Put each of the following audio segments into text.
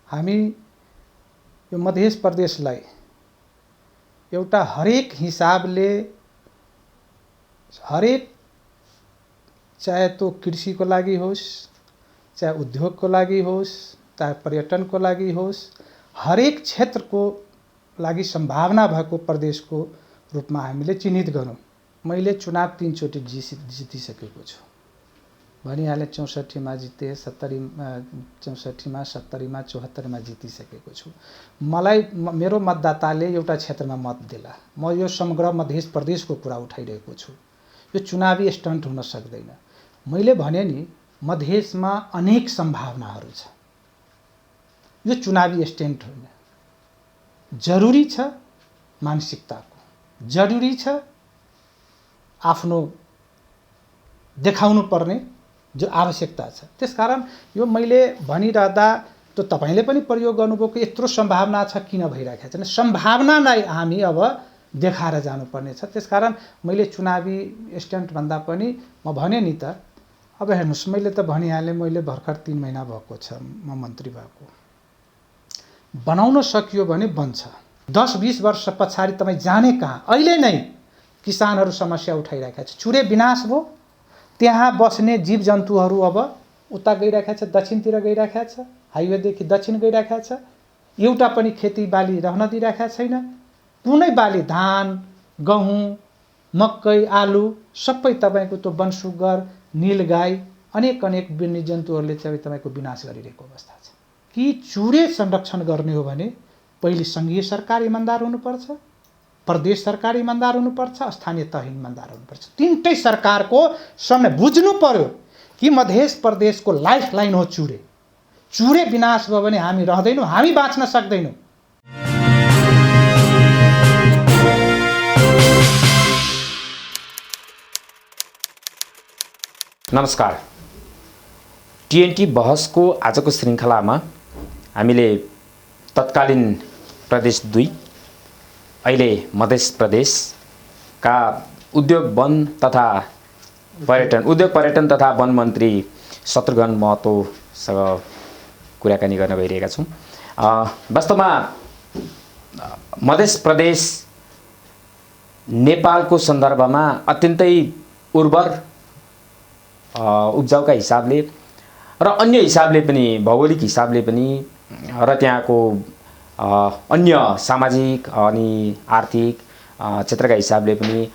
हामी यो मध्य प्रदेशलाई एउटा हरेक हिसाबले हरेक चाहे तो कृषिको लागि होस्, चाहे उद्योगको लागि होस्, चाहे पर्यटनको लागि होस्, हरेक क्षेत्रको लागि सम्भावना भएको प्रदेशको रूपमा हामीले चिन्हित गरौँ। मैले चुनाव 3 चोटि जितिसकेको छु। भनिहाले 64 मा जिते, 64 मा 70 मा 74 मा जितिसकेको छु। मलाई मेरो मतदाताले एउटा क्षेत्रमा मत दिला। म यो समग्र मध्य प्रदेशको कुरा उठाइरहेको छु। यो चुनावी स्टन्ट हुन सक्दैन। मैले भने नि मधेसमा अनेक सम्भावनाहरू छ। यो चुनावी स्टन्ट होइन। जरुरी छ मानसिकताको, जरुरी छ आफ्नो देखाउनु पर्ने जो आवश्यकता छ। त्यसकारण यो मैले भनिरहँदा त तपाईले पनि प्रयोग गर्नुभयो कि यत्रो सम्भावना छ किन भइराखेको छैन। सम्भावना नै हामी अब देखाएर जानुपर्ने छ। त्यसकारण मैले चुनावी स्टन्ट भन्दा पनि म भने नि त अब हेर्नुस्, मैले त भनिहालेँ, मैले भर्खर 3 महिना भएको छ म मन्त्री भएको। बनाउन सकियो भने बन्छ। 10-20 वर्ष पछाडि तपाईँ जाने कहाँ। अहिले नै किसानहरू समस्या उठाइरहेका छन्। चुरे विनाश भयो, त्यहाँ बस्ने जीव जन्तुहरू अब उता गइरहेका छ, दक्षिणतिर गइरहेका छ, हाइवेदेखि दक्षिण गइरहेका छ। एउटा पनि खेतीबाली रहन दिइरहेका छैन। कुनै बाली, धान, गहुँ, मकै, आलु सबै तपाईँको त्यो वनसुगर, नीलगाई, अनेक वन्य जन्तुहरूले चाहिँ तपाईँको विनाश गरिरहेको अवस्था छ। कि चुरे संरक्षण गर्ने हो भने पहिले सङ्घीय सरकार इमान्दार हुनुपर्छ, प्रदेश सरकार इमान्दार हुनुपर्छ, स्थानीय तह इमान्दार हुनुपर्छ। तीनटै सरकारको सामने बुझ्नु पर्यो कि मध्य प्रदेशको लाइफ लाइन हो चुरे। चुरे विनाश भयो भने हामी रहदैनौँ, हामी बाँच्न सक्दैनौँ। नमस्कार। टिएनटी बहसको आजको श्रृङ्खलामा हामीले तत्कालीन प्रदेश 2 अहिले मध्य प्रदेशका उद्योग पर्यटन तथा वन मन्त्री शत्रुघ्न महतोसँग कुराकानी गर्न गइरहेका छौँ। वास्तवमा मध्य प्रदेश नेपालको सन्दर्भमा अत्यन्तै उर्वर, उब्जाउका हिसाबले र अन्य हिसाबले पनि, भौगोलिक हिसाबले पनि र त्यहाँको अन्य सामाजिक अनि आर्थिक क्षेत्रका हिसाबले पनि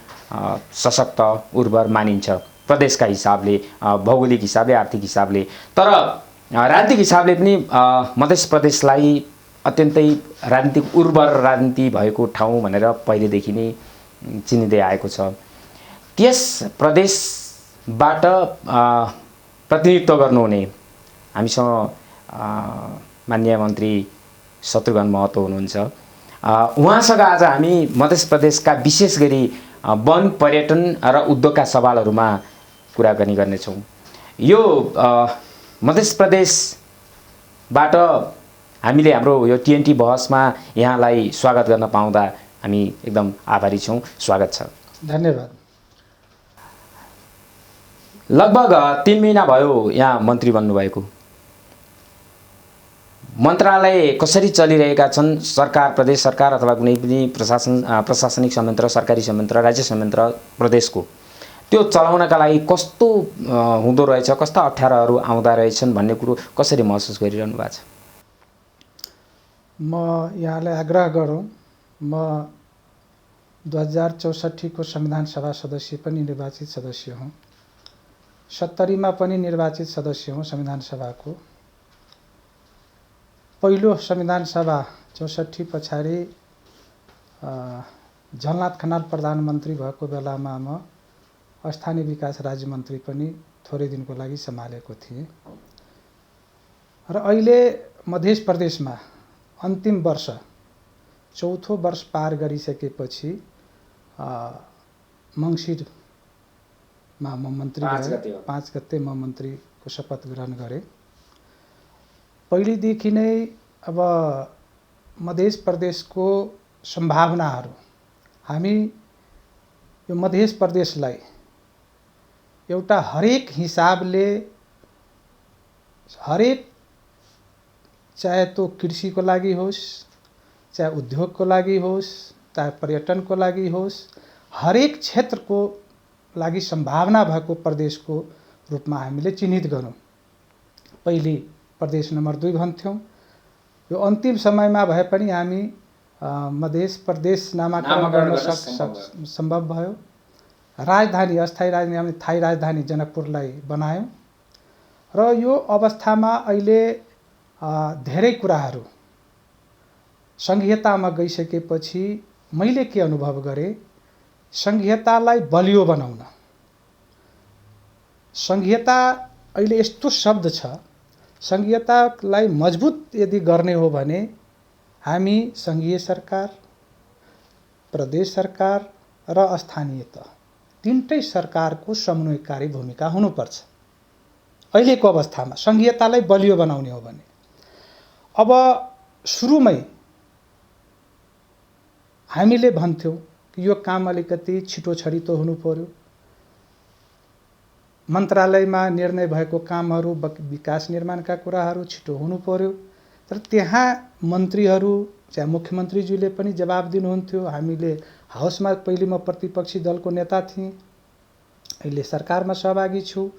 सशक्त, उर्वर मानिन्छ प्रदेशका हिसाबले, भौगोलिक हिसाबले, आर्थिक हिसाबले। तर राजनीतिक हिसाबले पनि मध्य प्रदेशलाई अत्यन्तै राजनीतिक उर्वर राजनीति भएको ठाउँ भनेर पहिलेदेखि नै चिनिँदै आएको छ। त्यस प्रदेशबाट प्रतिनिधित्व गर्नुहुने हामीसँग माननीय मन्त्री शत्रुघ्न महतो हुनुहुन्छ। उहाँसँग आज हामी मध्य प्रदेशका विशेष गरी वन, पर्यटन र उद्योगका सवालहरूमा कुराकानी गर्नेछौँ। यो मध्य प्रदेशबाट हामीले हाम्रो यो टिएनटी बहसमा यहाँलाई स्वागत गर्न पाउँदा हामी एकदम आभारी छौँ। स्वागत छ। धन्यवाद। लगभग 3 महिना भयो यहाँ मन्त्री बन्नुभएको। मन्त्रालय कसरी चलिरहेका छन्? सरकार, प्रदेश सरकार अथवा कुनै पनि प्रशासनिक संयन्त्र, सरकारी संयन्त्र, राज्य संयन्त्र प्रदेशको त्यो चलाउनका लागि कस्तो हुँदो रहेछ, कस्ता अप्ठ्याराहरू आउँदा रहेछन् भन्ने कुरो कसरी महसुस गरिरहनु भएको छ? म यहाँलाई आग्रह गरौँ, म 2064 को संविधान सभा सदस्य पनि निर्वाचित सदस्य हुँ। 70 मा पनि निर्वाचित सदस्य हुँ संविधान सभाको। पहिलो संविधान सभा 64 पछाडि झलनाथ खनाल प्रधानमन्त्री भएको बेलामा म स्थानीय विकास राज्य मन्त्री पनि थोरै दिनको लागि सम्हालेको थिएँ। र अहिले मध्य प्रदेशमा अन्तिम वर्ष, चौथो वर्ष पार गरिसकेपछि मङ्सिरमा म मन्त्री भएँ। 5 गते म मन्त्रीको शपथ ग्रहण गरेँ। पहिलेदेखि नै अब मध्य प्रदेशको सम्भावनाहरू, हामी यो मध्य प्रदेशलाई एउटा हरेक हिसाबले हरेक चाहे तो कृषिको लागि होस्, चाहे उद्योगको लागि होस्, चाहे पर्यटनको लागि होस्, हरेक क्षेत्रको लागि सम्भावना भएको प्रदेशको रूपमा हामीले चिन्हित गरौँ। पहिले प्रदेश नम्बर 2 भन्थ्यौँ। यो अन्तिम समयमा भए पनि हामी मध्य प्रदेश नामाकरण गर्न सम्भव भयो। राजधानी, अस्थायी राजधानी, हामीले थाई राजधानी जनकपुरलाई बनायौँ र यो अवस्थामा अहिले धेरै कुराहरू संघीयतामा गइसकेपछि मैले के अनुभव गरेँ, संघीयतालाई बलियो बनाउन, संघीयता अहिले यस्तो शब्द छ, संघीयतालाई मजबुत यदि गर्ने हो भने हामी संघीय सरकार, प्रदेश सरकार र स्थानीय तह तीनटै सरकारको समन्वयकारी भूमिका हुनुपर्छ। अहिलेको अवस्थामा संघीयतालाई बलियो बनाउने हो भने अब सुरुमै हामीले भन्थ्यौँ कि यो काम अलिकति छिटो छरितो हुनु पर्यो, मन्त्रालयमा निर्णय भएको कामहरू, विकास निर्माणका कुराहरू छिटो हुनु पर्यो। तर त्यहाँ मन्त्रीहरू, चाहे मुख्यमन्त्रीज्यूले पनि जवाब दिनुहुन्थ्यो। हामीले हाउसमा पहिले म प्रतिपक्षी दलको नेता थिएँ, अहिले सरकारमा सहभागी छु,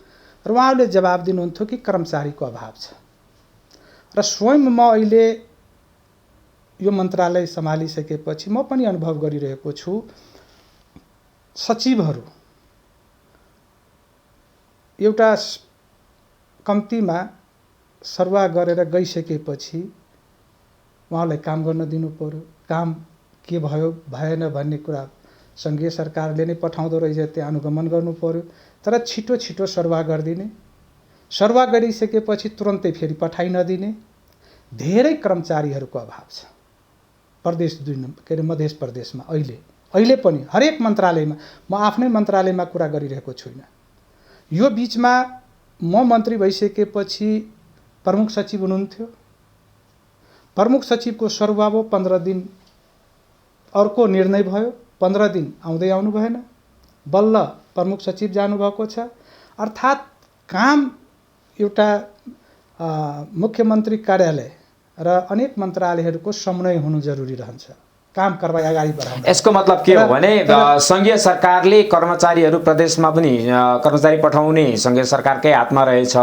र उहाँहरूले जवाब दिनुहुन्थ्यो कि कर्मचारीको अभाव छ। र स्वयं म अहिले यो मन्त्रालय सम्हालिसकेपछि म पनि अनुभव गरिरहेको छु, सचिवहरू एउटा कम्तीमा सरुवा गरेर गइसकेपछि उहाँलाई काम गर्न दिनु पर्यो। काम के भयो भएन भन्ने कुरा संघीय सरकारले नै पठाउँदो रहेछ, त्यहाँ अनुगमन गर्नु पर्यो। तर छिटो छिटो सरुवा गरिदिने, सरुवा गरिसकेपछि तुरन्तै फेरि पठाइ नदिने, धेरै कर्मचारीहरूको अभाव छ प्रदेश 2 के अरे मध्य प्रदेशमा। अहिले पनि हरेक मन्त्रालयमा, म आफ्नै मन्त्रालयमा कुरा गरिरहेको छुइनँ। यो बीचमा म मन्त्री भइसकेपछि प्रमुख सचिव हुनुहुन्थ्यो, प्रमुख सचिवको सरुवा भयो 15 दिन, अर्को निर्णय भयो 15 दिन आउँदै आउनु भएन, बल्ल प्रमुख सचिव जानुभएको छ। अर्थात् काम एउटा मुख्यमन्त्री कार्यालय र अनेक मन्त्रालयहरूको समन्वय हुनु जरुरी रहन्छ काम कारबाही अगाडि बढाउन। यसको मतलब के हो भने संघीय सरकारले कर्मचारीहरू प्रदेशमा पनि कर्मचारी पठाउने संघीय सरकारकै हातमा रहेछ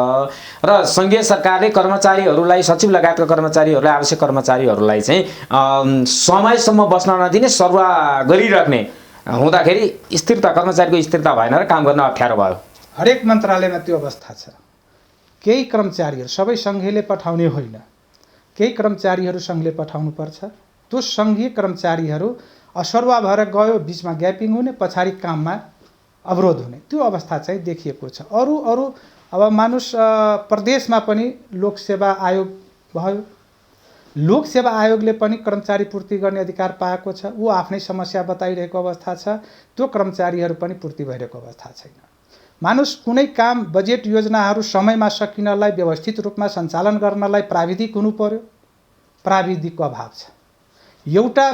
र संघीय सरकारले कर्मचारीहरूलाई, सचिव लगायतका कर्मचारीहरूलाई, आवश्यक कर्मचारीहरूलाई चाहिँ समयसम्म बस्न नदिने, सरुवा गरिराख्ने हुँदाखेरि स्थिरता, कर्मचारीको स्थिरता भएन र काम गर्न अप्ठ्यारो भयो। हरेक मन्त्रालयमा त्यो अवस्था छ। केही कर्मचारीहरू, सबै सङ्घीयले पठाउने होइन, केही कर्मचारीहरू सङ्घले पठाउनुपर्छ। त्यो सङ्घीय कर्मचारीहरू असरुवा भएर गयो, बिचमा ग्यापिङ हुने, पछाडि काममा अवरोध हुने, त्यो अवस्था चाहिँ देखिएको छ। अरू अब मानुस प्रदेशमा पनि लोकसेवा आयोग भयो, लोकसेवा आयोगले पनि कर्मचारी पूर्ति गर्ने अधिकार पाएको छ। ऊ आफ्नै समस्या बताइरहेको अवस्था छ, त्यो कर्मचारीहरू पनि पूर्ति भइरहेको अवस्था छैन। मानुस कुनै काम, बजेट योजनाहरू समयमा सकिनलाई, व्यवस्थित रूपमा सञ्चालन गर्नलाई प्राविधिक हुनु पर्यो, प्राविधिकको अभाव छ। एउटा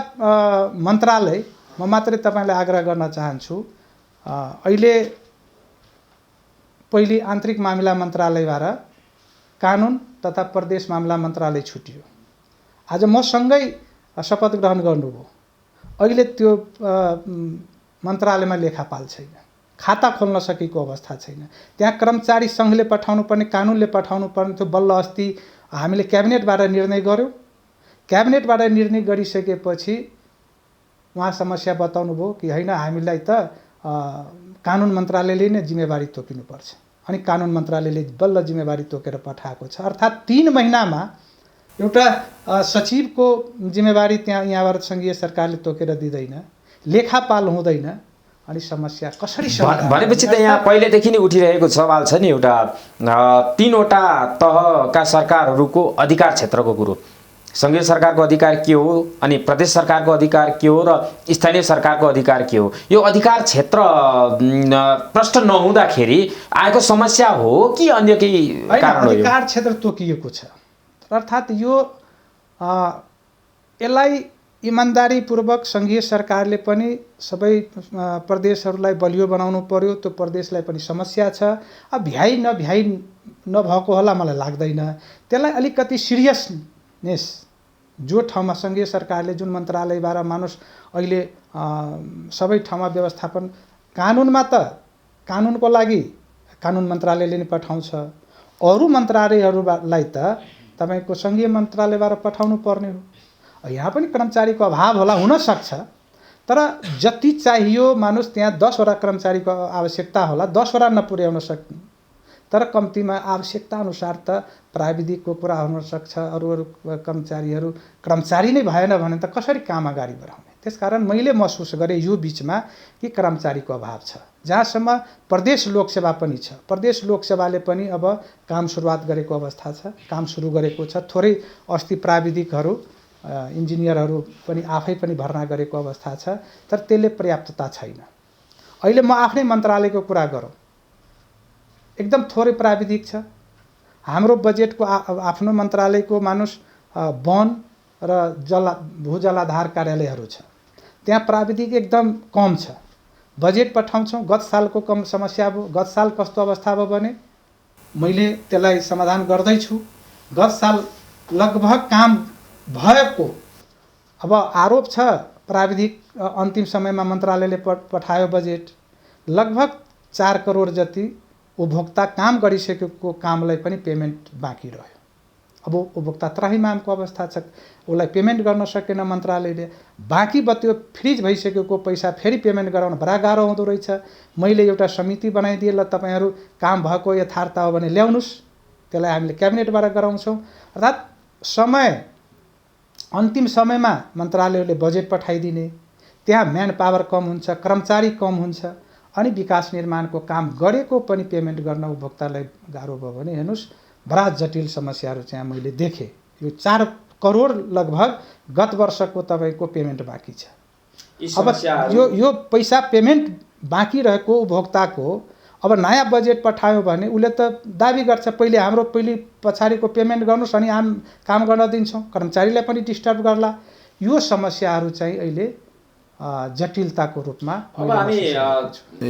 मन्त्रालय, म मात्रै तपाईँलाई आग्रह गर्न चाहन्छु, अहिले पहिले आन्तरिक मामिला मन्त्रालयबाट कानुन तथा प्रदेश मामिला मन्त्रालय छुट्यो। आज मसँगै शपथ ग्रहण गर्नुभयो। अहिले त्यो मन्त्रालयमा लेखापाल छैन, खाता खोल्न सकेको अवस्था छैन। त्यहाँ कर्मचारी सङ्घले पठाउनु पर्ने, कानुनले पठाउनु पर्ने थियो। बल्ल अस्ति हामीले क्याबिनेटबाट निर्णय गर्यौँ। क्याबिनेटबाट निर्णय गरिसकेपछि उहाँ समस्या बताउनु भयो कि होइन, हामीलाई त कानुन मन्त्रालयले नै जिम्मेवारी तोकिनुपर्छ। अनि कानुन मन्त्रालयले बल्ल जिम्मेवारी तोकेर पठाएको छ। अर्थात् 3 महिनामा एउटा सचिवको जिम्मेवारी यहाँबाट संघीय सरकारले तोकेर दिँदैन, लेखापाल हुँदैन, अनि समस्या कसरी समाधान? भनेपछि त यहाँ पहिलेदेखि नै उठिरहेको सवाल छ नि, एउटा 3वटा तहका सरकारहरूको अधिकार क्षेत्रको कुरो। संघीय सरकारको अधिकार के हो, अनि प्रदेश सरकारको अधिकार के हो, र स्थानीय सरकारको अधिकार के हो? यो अधिकार क्षेत्र प्रष्ट नहुँदाखेरि आएको समस्या हो कि अन्य केही कारण हो? अधिकार क्षेत्र तोकिएको छ। अर्थात् यो यसलाई इमान्दारीपूर्वक संघीय सरकारले पनि सबै प्रदेशहरूलाई बलियो बनाउनु पर्यो। त्यो प्रदेशलाई पनि समस्या छ। अब भ्याइ नभएको होला मलाई लाग्दैन। त्यसलाई अलिकति सिरियस नेस जो ठाउँमा सङ्घीय सरकारले जुन मन्त्रालयबाट मानुस अहिले सबै ठाउँमा व्यवस्थापन कानुनमा त कानुनको लागि कानुन मन्त्रालयले नै पठाउँछ, अरू मन्त्रालयहरूलाई त तपाईँको सङ्घीय मन्त्रालयबाट पठाउनु पर्ने हो। यहाँ पनि कर्मचारीको अभाव होला, हुनसक्छ, तर जति चाहियो मानुस त्यहाँ 10 वटा कर्मचारीको आवश्यकता होला, 10 वटा नपुर्याउन सक्ने, तर कम्तीमा आवश्यकता अनुसार त प्राविधिकको कुरा हुनसक्छ। अरू कर्मचारी नै भएन भने त कसरी काम अगाडि बढाउने। त्यसकारण मैले महसुस गरेँ यो बिचमा कि कर्मचारीको अभाव छ। जहाँसम्म प्रदेश लोकसेवा पनि छ, प्रदेश लोकसेवाले पनि अब काम सुरुवात गरेको अवस्था छ, काम सुरु गरेको छ। थोरै अस्ति प्राविधिकहरू इन्जिनियरहरू पनि आफै पनि भर्ना गरेको अवस्था छ, तर त्यसले पर्याप्तता छैन। अहिले म आफ्नै मन्त्रालयको कुरा गरौँ, एकदम थोरै प्राविधिक छ। हाम्रो बजेटको आफ्नो मन्त्रालयको मानुस वन र भूजलाधार कार्यालयहरू छ, त्यहाँ प्राविधिक एकदम कम छ। बजेट पठाउँछौँ, गत सालको कम समस्या भयो। गत साल कस्तो अवस्था भयो भने मैले त्यसलाई समाधान गर्दैछु। गत साल लगभग काम भएको, अब आरोप छ प्राविधिक अन्तिम समयमा मन्त्रालयले पठायो बजेट, लगभग 4 करोड जति उपभोक्ता काम गरिसकेको कामलाई पनि पेमेन्ट बाँकी रह्यो। अब उपभोक्ता त्राहिमामको अवस्था छ, उसलाई पेमेन्ट गर्न सकेन मन्त्रालयले। बाँकी बत्यो फ्रिज भइसकेको पैसा फेरि पेमेन्ट गराउन बडा गाह्रो हुँदो रहेछ। मैले एउटा समिति बनाइदिएँ, ल तपाईँहरू काम भएको यथार्थ हो भने ल्याउनुहोस्, त्यसलाई हामीले क्याबिनेटबाट गराउँछौँ। अर्थात् समय अन्तिम समयमा मन्त्रालयले बजेट पठाइदिने, त्यहाँ म्यान पावर कम हुन्छ, कर्मचारी कम हुन्छ, अनि विकास निर्माणको काम गरेको पनि पेमेन्ट गर्न उपभोक्तालाई गाह्रो भयो भने हेर्नुहोस् बडा जटिल समस्याहरू चाहिँ मैले देखेँ। यो 4 करोड लगभग गत वर्षको तपाईँको पेमेन्ट बाँकी छ। अब यो पैसा पेमेन्ट बाँकी रहेको उपभोक्ताको अब नयाँ बजेट पठायो भने उसले त दाबी गर्छ पहिले पछाडिको पेमेन्ट गर्नुहोस् अनि काम गर्न दिन्छौँ, कर्मचारीलाई पनि डिस्टर्ब गर्ला। यो समस्याहरू चाहिँ अहिले जटिलताको रूपमा अब हामी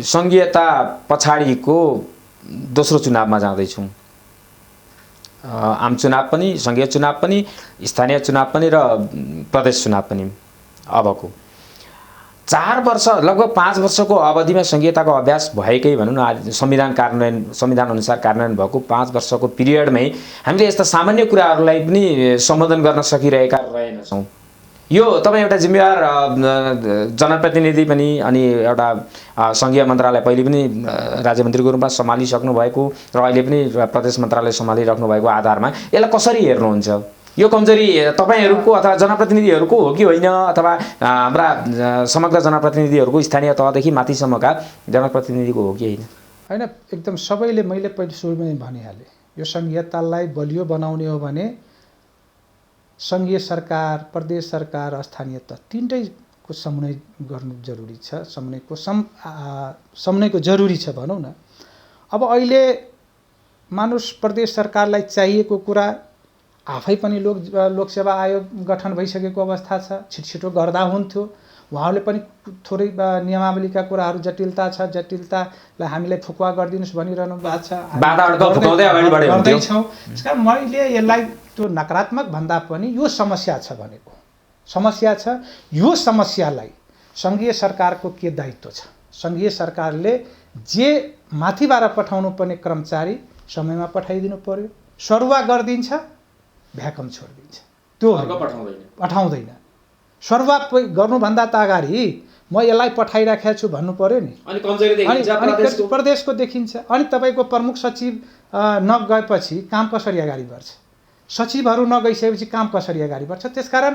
सङ्घीयता पछाडिको दोस्रो चुनावमा जाँदैछौँ। आम चुनाव पनि, सङ्घीय चुनाव पनि, स्थानीय चुनाव पनि र प्रदेश चुनाव पनि। अबको 4 वर्ष लगभग 5 वर्षको अवधिमा सङ्घीयताको अभ्यास भएकै भनौँ न, संविधान अनुसार कार्यान्वयन भएको 5 वर्षको पिरियडमै हामीले यस्ता सामान्य कुराहरूलाई पनि सम्बोधन गर्न सकिरहेका रहेनछौँ। यो तपाईँ एउटा जिम्मेवार जनप्रतिनिधि पनि अनि एउटा सङ्घीय मन्त्रालय पहिले पनि राज्य मन्त्रीको रूपमा सम्हालिसक्नु भएको र अहिले पनि प्रदेश मन्त्रालय सम्हालिराख्नु भएको आधारमा यसलाई कसरी हेर्नुहुन्छ? यो कमजोरी तपाईँहरूको अथवा जनप्रतिनिधिहरूको हो कि होइन, अथवा हाम्रा समग्र जनप्रतिनिधिहरूको स्थानीय तहदेखि माथिसम्मका जनप्रतिनिधिको हो कि होइन? होइन, एकदम सबैले मैले पहिले सुरुमै भनिहालेँ, यो सङ्घीयतालाई बलियो बनाउने हो भने सङ्घीय सरकार, प्रदेश सरकार, स्थानीय तह तीनटैको समन्वय गर्नु जरुरी छ। समन्वयको जरुरी छ भनौँ न। अब अहिले मानुस प्रदेश सरकारलाई चाहिएको कुरा आफै पनि लोकसेवा आयोग गठन भइसकेको अवस्था छ, छिटो गर्दा हुन्थ्यो। उहाँहरूले पनि थोरै नियमावलीका कुराहरू जटिलता छ, जटिलतालाई हामीलाई फुकुवा गरिदिनुहोस् भनिरहनु भएको छ, गर्दैछौँ। त्यसकारण मैले यसलाई त्यो नकारात्मक भन्दा पनि यो समस्या छ भनेको समस्या छ। यो समस्यालाई सङ्घीय सरकारको के दायित्व छ? सङ्घीय सरकारले जे माथिबाट पठाउनु पर्ने कर्मचारी समयमा पठाइदिनु पर्यो। सरुवा गरिदिन्छ, भ्याकम छोडिदिन्छ, त्यो पठाउँदैन। सरुवा गर्नुभन्दा त अगाडि म यसलाई पठाइराखेको छु भन्नु पर्यो नि। अनि प्रदेशको देखिन्छ। अनि तपाईँको प्रमुख सचिव नगएपछि काम कसरी अगाडि बढ्छ? सचिवहरू नगइसकेपछि काम कसरी अगाडि बढ्छ? त्यसकारण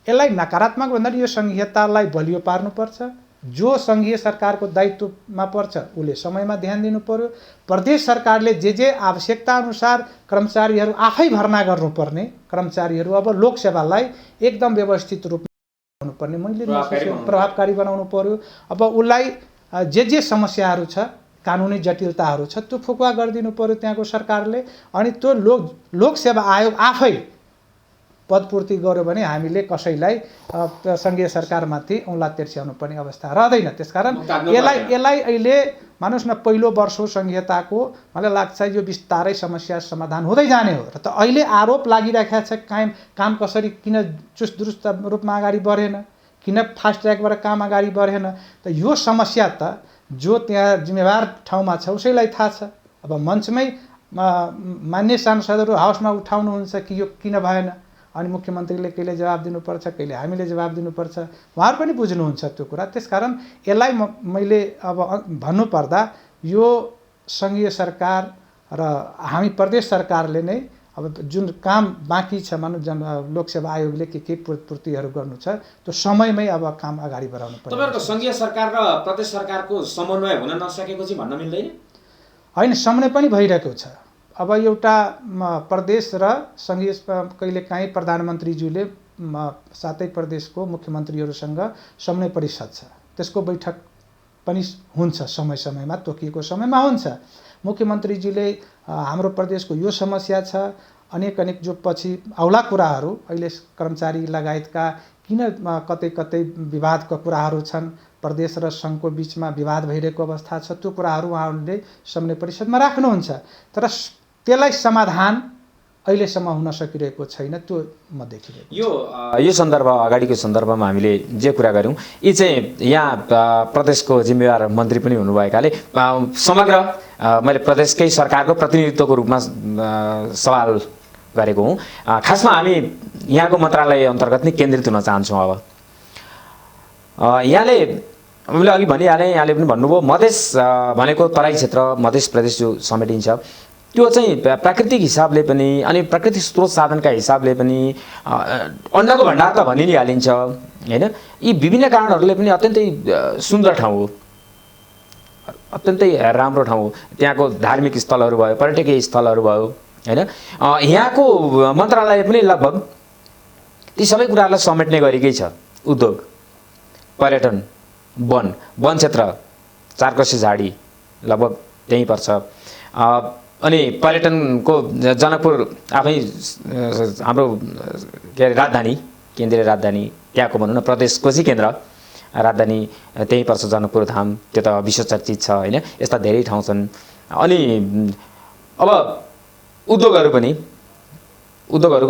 यसलाई नकारात्मक भन्दा यो सङ्घीयतालाई बलियो पार्नुपर्छ। जो सङ्घीय सरकारको दायित्वमा पर्छ उसले समयमा ध्यान दिनु पर्यो। प्रदेश सरकारले जे आवश्यकता अनुसार कर्मचारीहरू आफै भर्ना गर्नुपर्ने कर्मचारीहरू अब लोकसेवालाई एकदम व्यवस्थित रूपमा गर्नुपर्ने, मैले प्रभावकारी बनाउनु पर्यो। अब उसलाई जे समस्याहरू छ, कानुनी जटिलताहरू छ, त्यो फुकुवा गरिदिनु पर्यो त्यहाँको सरकारले। अनि त्यो लोकसेवा आयोग आफै पदपूर्ति गर्यो भने हामीले कसैलाई सङ्घीय सरकारमाथि औँला तेर्स्याउनु पर्ने अवस्था रहँदैन। त्यसकारण यसलाई अहिले मानुस् न पहिलो वर्ष हो संघीयताको, मलाई लाग्छ यो बिस्तारै समस्या समाधान हुँदै जाने हो। र त अहिले आरोप लागिरहेको छ काम कसरी किन चुस्त दुरुस्त रूपमा अगाडि बढेन, किन फास्ट ट्र्याकबाट काम अगाडि बढेन। त यो समस्या त जो त्यहाँ जिम्मेवार ठाउँमा छ उसैलाई थाहा छ। अब मञ्चमै मान्य सांसदहरू हाउसमा उठाउनुहुन्छ कि यो किन भएन, अनि मुख्यमन्त्रीले कहिले जवाब दिनुपर्छ, कहिले हामीले जवाब दिनुपर्छ, उहाँहरू पनि बुझ्नुहुन्छ त्यो कुरा। त्यसकारण यसलाई मैले अब भन्नुपर्दा यो सङ्घीय सरकार र हामी प्रदेश सरकारले नै अब जुन काम बाँकी छ लोकसेवा आयोगले के पूर्तिहरू गर्नु छ त्यो समयमै अब काम अगाडि बढाउनु पर्छ। तपाईँहरूको सङ्घीय सरकार र प्रदेश सरकारको समन्वय हुन नसकेको चाहिँ भन्न मिल्दैन? होइन, समन्वय पनि भइरहेको छ। अब एउटा प्रदेश र सङ्घीय कहिलेकाहीँ प्रधानमन्त्रीज्यूले सातै प्रदेशको मुख्यमन्त्रीहरूसँग समन्वय परिषद छ, त्यसको बैठक पनि हुन्छ, समय समयमा तोकिएको समयमा हुन्छ। मुख्यमन्त्रीज्यूले हाम्रो प्रदेशको यो समस्या छ, अनेक जो पछि औला कुराहरू अहिले कर्मचारी लगायतका किन कतै कतै विवादका कुराहरू छन्, प्रदेश र सङ्घको बिचमा विवाद भइरहेको अवस्था छ, त्यो कुराहरू उहाँहरूले समन्वय परिषदमा राख्नुहुन्छ। तर त्यसलाई समाधान अहिलेसम्म हुन सकिरहेको छैन, त्यो म देखिरहेको। यो सन्दर्भ अगाडिको सन्दर्भमा हामीले जे कुरा गऱ्यौँ यी चाहिँ यहाँ प्रदेशको जिम्मेवार मन्त्री पनि हुनुभएकाले समग्र मैले प्रदेशकै सरकारको प्रतिनिधित्वको रूपमा सवाल गरेको हुँ। खासमा हामी यहाँको मन्त्रालय अन्तर्गत नै केन्द्रित हुन चाहन्छौँ। अब यहाँले मैले अघि भनिहालेँ, यहाँले पनि भन्नुभयो मधेस भनेको तराई क्षेत्र मध्य प्रदेश जो समेटिन्छ त्यो चाहिँ प्राकृतिक हिसाबले पनि अनि प्राकृतिक स्रोत साधनका हिसाबले पनि अन्नको भण्डार त भनि नै हालिन्छ हैन। यी विभिन्न कारणहरूले पनि अत्यन्तै सुन्दर ठाउँ हो, अत्यन्तै राम्रो ठाउँ हो। त्यहाँको धार्मिक स्थलहरू भयो, पर्यटकीय स्थलहरू भयो हैन। यहाँको मन्त्रालय पनि लगभग ती सबै कुराहरूलाई समेट्ने गरेकै छ। उद्योग, पर्यटन, वन क्षेत्र, चारकसे झाडी लगभग त्यहीँ पर्छ। अनि पर्यटनको जनकपुर आफै हाम्रो के अरे राजधानी, केन्द्रीय राजधानी त्यहाँको भनौँ न प्रदेशको चाहिँ केन्द्र राजधानी त्यहीँ पर्छ, जनकपुर धाम, त्यो त विश्वचर्चित छ हैन। यस्ता धेरै ठाउँ छन्। अनि अब उद्योगहरूको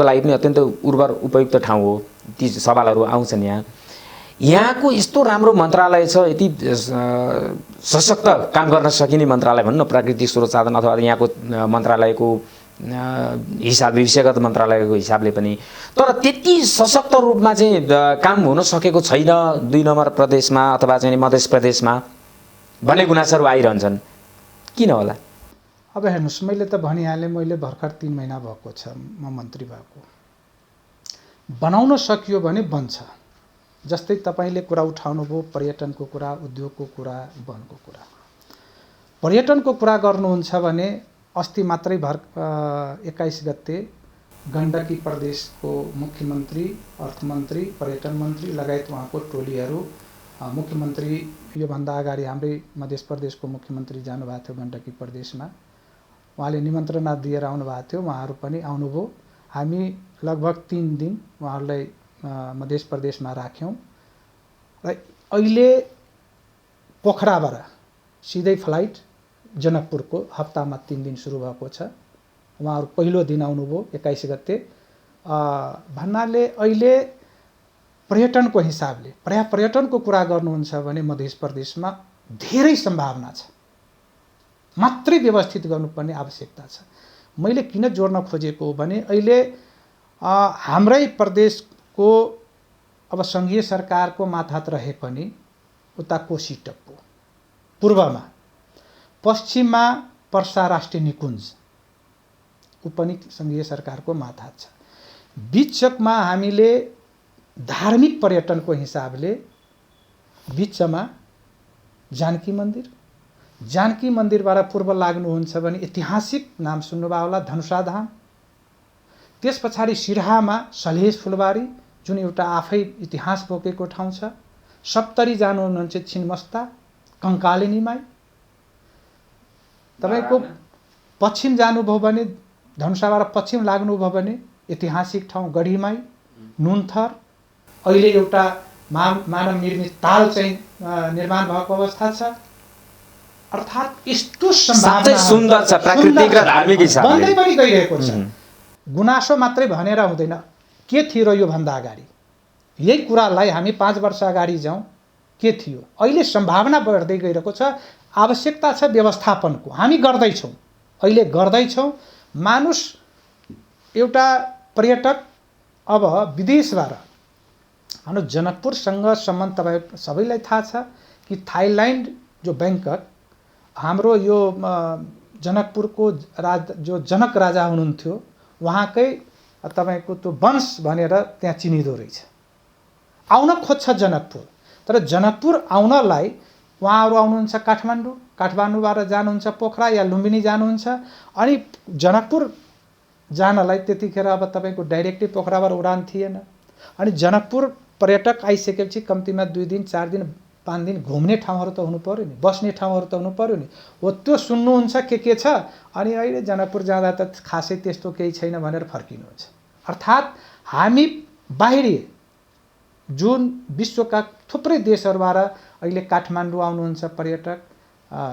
लागि पनि अत्यन्त उर्वर उपयुक्त ठाउँ हो। ती सवालहरू आउँछन् यहाँको यस्तो राम्रो मन्त्रालय छ, यति सशक्त काम गर्न सकिने मन्त्रालय भन्न प्राकृतिक स्रोत साधन अथवा यहाँको मन्त्रालयको हिसाब विषयगत मन्त्रालयको हिसाबले पनि, तर त्यति सशक्त रूपमा चाहिँ काम हुन सकेको छैन 2 नम्बर प्रदेशमा अथवा चाहिँ मध्य प्रदेशमा भन्ने गुनासोहरू आइरहन्छन्। किन होला? अब हेर्नुहोस्, मैले त भनिहालेँ, मैले भर्खर 3 महिना भएको छ म मन्त्री भएको। बनाउन सकियो भने बन्छ। जस्तै तपाईँले कुरा उठाउनुभयो पर्यटनको कुरा, उद्योगको कुरा, वनको कुरा। पर्यटनको कुरा गर्नुहुन्छ भने अस्ति मात्रै 21 गते गण्डकी प्रदेशको मुख्यमन्त्री, अर्थमन्त्री, पर्यटन मन्त्री लगायत उहाँको टोलीहरू मुख्यमन्त्री योभन्दा अगाडि हाम्रै मध्य प्रदेशको मुख्यमन्त्री जानुभएको थियो गण्डकी प्रदेशमा। उहाँले निमन्त्रणा दिएर आउनुभएको थियो, उहाँहरू पनि आउनुभयो। हामी लगभग 3 दिन उहाँहरूलाई मध्य प्रदेशमा राख्यौँ र अहिले पोखराबाट सिधै फ्लाइट जनकपुरको हप्तामा 3 दिन सुरु भएको छ। उहाँहरू पहिलो दिन आउनुभयो 21 गते। भन्नाले अहिले पर्यटनको हिसाबले पर्यटनको कुरा गर्नुहुन्छ भने मध्य प्रदेशमा धेरै सम्भावना छ, मात्रै व्यवस्थित गर्नुपर्ने आवश्यकता छ। मैले किन जोड्न खोजेको भने अहिले हाम्रै प्रदेशको अब सङ्घीय सरकारको मातहत रहे पनि उता कोशी टप्पु, पूर्वमा, पश्चिममा पर्सा राष्ट्रिय निकुञ्ज ऊ पनि सङ्घीय सरकारको मातहत छ। बिचमा हामीले धार्मिक पर्यटनको हिसाबले बिचमा जानकी मन्दिरबाट पूर्व लाग्नुहुन्छ भने ऐतिहासिक नाम सुन्नुभयो होला धनुषा धाम। त्यस पछाडि सिराहामा सल्हेस फुलबारी जुन एउटा आफै इतिहास बोकेको ठाउँ छ। सप्तरी जानुहुनुहुन्छ छिन्मस्ता, कङ्कालिनी माई। तपाईँको पश्चिम जानुभयो भने धनुषाबाट पश्चिम लाग्नुभयो भने ऐतिहासिक ठाउँ गढीमाई, नुनथर, अहिले एउटा मानव निर्मित ताल चाहिँ निर्माण भएको अवस्था छ। अर्थात् यस्तो सम्भावना सुन्दर छ प्राकृतिक र धार्मिक हिसाबले बन्दै पनि गइरहेको छ। गुनासो मात्रै भनेर हुँदैन, के थियो र योभन्दा अगाडि? यही कुरालाई हामी 5 वर्ष अगाडि जाउँ, के थियो? अहिले सम्भावना बढ्दै गइरहेको छ। आवश्यकता छ व्यवस्थापनको, हामी गर्दैछौँ, अहिले गर्दैछौँ। मानुष एउटा पर्यटक अब विदेशबाट हाम्रो जनकपुरसँग सम्बन्ध तपाईँ सबैलाई थाहा छ कि थाइल्यान्ड जो ब्याङ्कक, हाम्रो यो जनकपुरको जो जनक राजा हुनुहुन्थ्यो उहाँकै तपाईँको त्यो वंश भनेर त्यहाँ चिनिँदो रहेछ। आउन खोज्छ जनकपुर, तर जनकपुर आउनलाई उहाँहरू आउनुहुन्छ काठमाडौँबाट जानुहुन्छ पोखरा या लुम्बिनी जानुहुन्छ। अनि जनकपुर जानलाई त्यतिखेर अब तपाईँको डाइरेक्टली पोखराबाट उडान थिएन। अनि जनकपुर पर्यटक आइसकेपछि कम्तीमा 2 दिन 4 दिन 5 दिन घुम्ने ठाउँहरू त हुनु पर्यो नि, बस्ने ठाउँहरू त हुनु पर्यो नि। हो त्यो सुन्नुहुन्छ के छ, अनि अहिले जनकपुर जाँदा त खासै त्यस्तो केही छैन भनेर फर्किनुहुन्छ। अर्थात् हामी बाहिरी जुन विश्वका थुप्रै देशहरूबाट अहिले काठमाडौँ आउनुहुन्छ पर्यटक,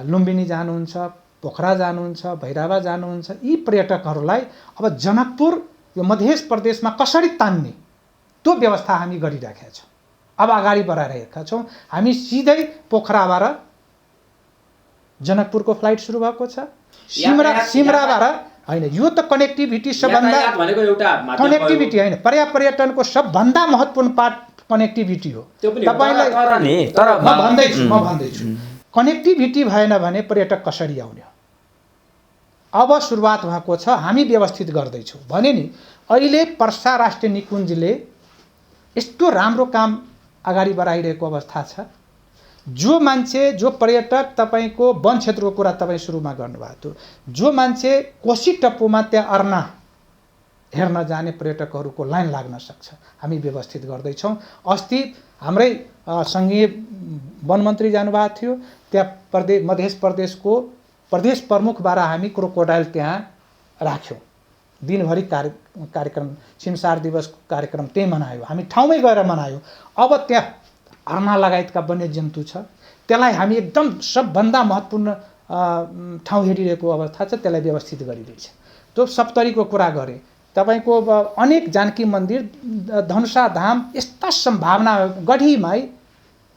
लुम्बिनी जानुहुन्छ, पोखरा जानुहुन्छ, भैरवा जानुहुन्छ। यी पर्यटकहरूलाई अब जनकपुर यो मध्य प्रदेशमा कसरी तान्ने त्यो व्यवस्था हामी गरिराखेका छौँ। अब अगाडि बढाइरहेका छौँ। हामी सिधै पोखराबाट जनकपुरको फ्लाइट सुरु भएको छ। सिमराबाट होइन, यो त कनेक्टिभिटी सबभन्दा कनेक्टिभिटी होइन, पर्यटनको सबभन्दा महत्त्वपूर्ण पार्ट कनेक्टिभिटी हो। तपाईलाई म भन्दैछु कनेक्टिभिटी भएन भने पर्यटक कसरी आउने? अब सुरुवात भएको छ, हामी व्यवस्थित गर्दैछौँ भने नि। अहिले पर्सा राष्ट्रिय निकुञ्जले यस्तो राम्रो काम अगाडि बढाइरहेको अवस्था छ। जो मान्छे, जो पर्यटक, तपाईँको वन क्षेत्रको कुरा तपाईँ सुरुमा गर्नुभएको थियो, जो मान्छे कोशी टप्पूमा त्यहाँ अर्ना हेर्न जाने पर्यटकहरूको लाइन लाग्न सक्छ, हामी व्यवस्थित गर्दैछौँ। अस्ति हाम्रै सङ्घीय वन मन्त्री जानुभएको थियो, त्यहाँ मध्य प्रदेशको प्रदेश प्रमुखबाट हामी क्रोकोडाइल त्यहाँ राख्यौँ। दिनभरि कार्यक्रम, सिमसार दिवसको कार्यक्रम त्यही मनायो, हामी ठाउँमै गएर मनायो। अब त्यहाँ अर्ना लगायतका वन्यजन्तु छ, त्यसलाई हामी एकदम सबभन्दा महत्त्वपूर्ण ठाउँ हेरिरहेको अवस्था छ, त्यसलाई व्यवस्थित गरिरहेछ। त्यो सप्तरीको कुरा गरेँ, तपाईको अनेक जानकी मन्दिर, धनुषा धाम, यस्ता सम्भावना गढीमाई।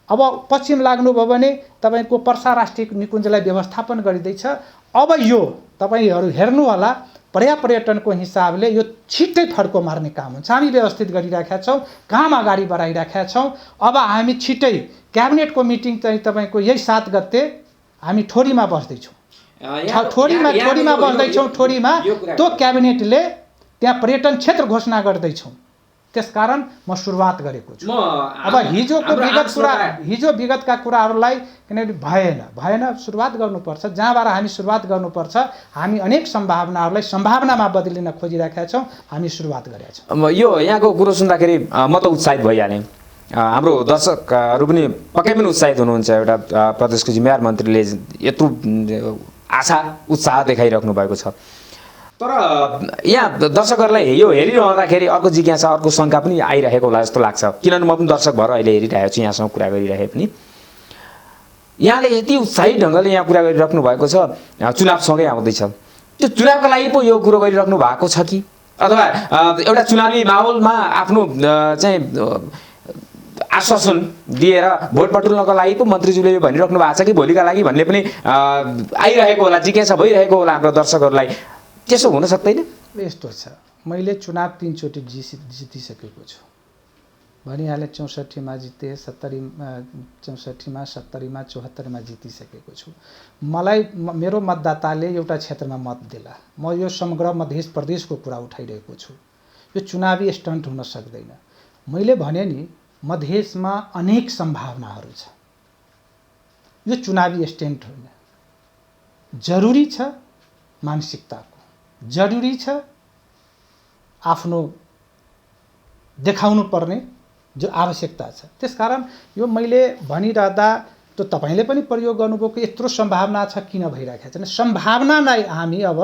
अब पश्चिम लाग्नुभयो भने तपाईको पर्सा राष्ट्रिय निकुञ्जलाई व्यवस्थापन गरिँदैछ। अब यो तपाईहरू हेर्नु होला, पर्यटनको हिसाबले यो छिट्टै फड्को मार्ने काम हुन्छ। हामी व्यवस्थित गरिराखेका छौँ, काम अगाडि बढाइराखेका छौँ। अब हामी छिट्टै क्याबिनेटको मिटिङ चाहिँ तपाईँको यही 7 गते हामी ठोरीमा बस्दैछौँ। ठोरीमा बस्दैछौँ। ठोरीमा त्यो क्याबिनेटले त्यहाँ पर्यटन क्षेत्र घोषणा गर्दैछौँ। त्यसकारण म सुरुवात गरेको छु। अब हिजो विगतका कुराहरूलाई किनभने भएन सुरुवात गर्नुपर्छ। जहाँबाट हामी सुरुवात गर्नुपर्छ, हामी अनेक सम्भावनाहरूलाई सम्भावनामा बदलिन खोजिरहेका छौँ, हामी सुरुवात गरेका छौँ। यो यहाँको कुरो सुन्दाखेरि म त उत्साहित भइहालेँ। हाम्रो दर्शकहरू पनि पक्कै पनि उत्साहित हुनुहुन्छ। एउटा प्रदेशको जिम्मेवार मन्त्रीले यत्रो आशा उत्साह देखाइराख्नु भएको छ। तर यहाँ दर्शकहरूलाई यो हेरिरहँदाखेरि अर्को जिज्ञासा, अर्को शङ्का पनि आइरहेको होला जस्तो लाग्छ। किनभने म पनि दर्शक भएर अहिले हेरिरहेको छु, यहाँसँग कुरा गरिरहे पनि। यहाँले यति उत्साहित ढङ्गले यहाँ कुरा गरिराख्नु भएको छ, चुनावसँगै आउँदैछ, त्यो चुनावको लागि पो यो कुरो गरिराख्नु भएको छ कि अथवा एउटा चुनावी माहौलमा आफ्नो चाहिँ आश्वासन दिएर भोट बटुल्नको लागि पो मन्त्रीज्यूले यो भनिराख्नु भएको छ कि भोलिका लागि भन्ने पनि आइरहेको होला, जिज्ञासा भइरहेको होला हाम्रो दर्शकहरूलाई। त्यसो हुन सक्दैन? यस्तो छ, मैले चुनाव 3 चोटि जितिसकेको छु। भनिहालेँ 64मा जिते, 64मा 70मा 74मा जितिसकेको छु। मलाई मेरो मतदाताले एउटा क्षेत्रमा मत दिला। म यो समग्र मध्य प्रदेशको कुरा उठाइरहेको छु। यो चुनावी स्टन्ट हुन सक्दैन। मैले भने नि मधेसमा अनेक सम्भावनाहरू छ। यो चुनावी स्टन्ट होइन। जरुरी छ मानसिकताको, जरुरी छ आफ्नो देखाउनु पर्ने जो आवश्यकता छ। त्यसकारण यो मैले भनिरहँदा त तपाईँले पनि प्रयोग गर्नुभएको यत्रो सम्भावना छ किन भइरहेको छैन? सम्भावना नै हामी अब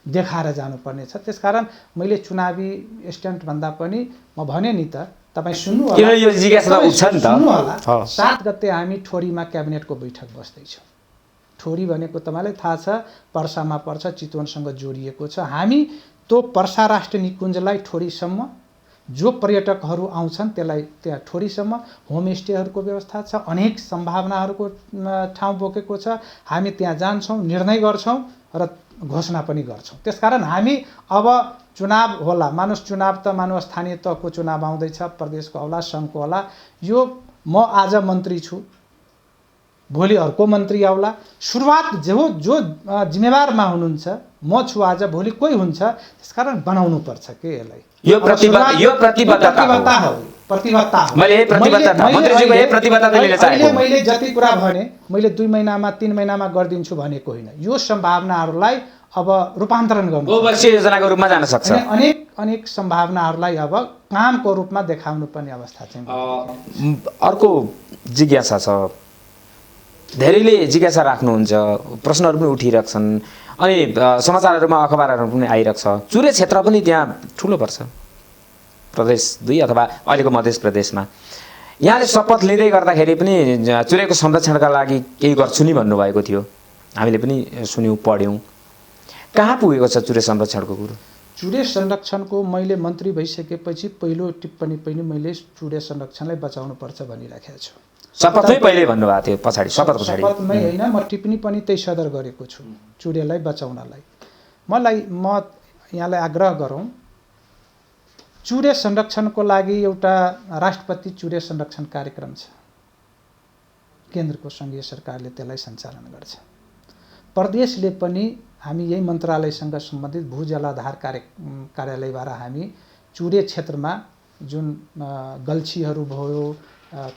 देखाएर जानुपर्ने छ। त्यसकारण मैले चुनावी स्ट्यान्डभन्दा पनि म भने नि त, तपाईँ सुन्नु होला, किन यो जिज्ञासा उठ्छ नि त। सुन्नु होला, 7 अँ। गते हामी ठोरीमा क्याबिनेटको बैठक बस्दैछौँ। ठोरी भनेको तपाईँलाई थाहा छ, पर्सामा पर्छ, चितवनसँग जोडिएको छ। हामी त्यो पर्सा राष्ट्रिय निकुञ्जलाई ठोरीसम्म, जो पर्यटकहरू आउँछन् त्यसलाई त्यहाँ ठोरीसम्म होमस्टेहरूको व्यवस्था छ, अनेक सम्भावनाहरूको ठाउँ बोकेको छ। हामी त्यहाँ जान्छौँ, निर्णय गर्छौँ र घोषणा पनि गर्छौँ। त्यसकारण हामी अब चुनाव होला, मानुस चुनाव त मानु स्थानीय तहको चुनाव आउँदैछ, प्रदेशको होला, सङ्घको होला। यो म आज मन्त्री छु, भोलि अर्को मन्त्री आउला। सुरुवात जो जिम्मेवारमा हुनुहुन्छ, म छु आज, भोलि कोही हुन्छ। त्यसकारण बनाउनु पर्छ के यसलाई। यो प्रतिबद्धता हो, प्रतिबद्धता हो। मैले मन्त्रीज्यूको यही प्रतिबद्धता लिन चाहेको। मैले जति कुरा भने, मैले 2 महिनामा 3 महिनामा गरिदिन्छु भनेको होइन। यो सम्भावनाहरूलाई अब रूपान्तरण गर्नु, बहुवर्षीय योजनाको रूपमा जान सक्छ। अनेक सम्भावनाहरूलाई अब कामको रूपमा देखाउनु पर्ने अवस्था चाहिँ। अर्को जिज्ञासा छ, धेरैले जिज्ञासा राख्नुहुन्छ, प्रश्नहरू पनि उठिरहेछन्, अनि समाचारहरूमा अखबारहरू पनि आइरहेको छ। चुरे क्षेत्र पनि त्यहाँ ठुलो पर्छ, प्रदेश 2 अथवा अहिलेको मध्य प्रदेशमा। यहाँले शपथ लिँदै गर्दाखेरि पनि चुरेको संरक्षणका लागि केही गर्छु नि भन्नुभएको थियो, हामीले पनि सुन्यौँ, पढ्यौँ। कहाँ पुगेको छ चुरे संरक्षणको कुरो? चुरे संरक्षणको मैले मन्त्री भइसकेपछि पहिलो टिप्पणी पनि मैले चुरे संरक्षणलाई बचाउनुपर्छ भनिराखेको छु। शपथमै पहिले भन्नुभएको थियो, पछाडि शपथ पछाडि शपथमै होइन, म टिप्पणी पनि त्यही सदर गरेको छु चुरेलाई बचाउनलाई। म यहाँलाई आग्रह गरौँ, चुरे संरक्षणको लागि एउटा राष्ट्रपति चुरे संरक्षण कार्यक्रम छ, केन्द्रको सङ्घीय सरकारले त्यसलाई सञ्चालन गर्छ। प्रदेशले पनि हामी यही मन्त्रालयसँग सम्बन्धित भूजलाधार कार्यालयबाट हामी चुरे क्षेत्रमा जुन गल्छीहरू भयो,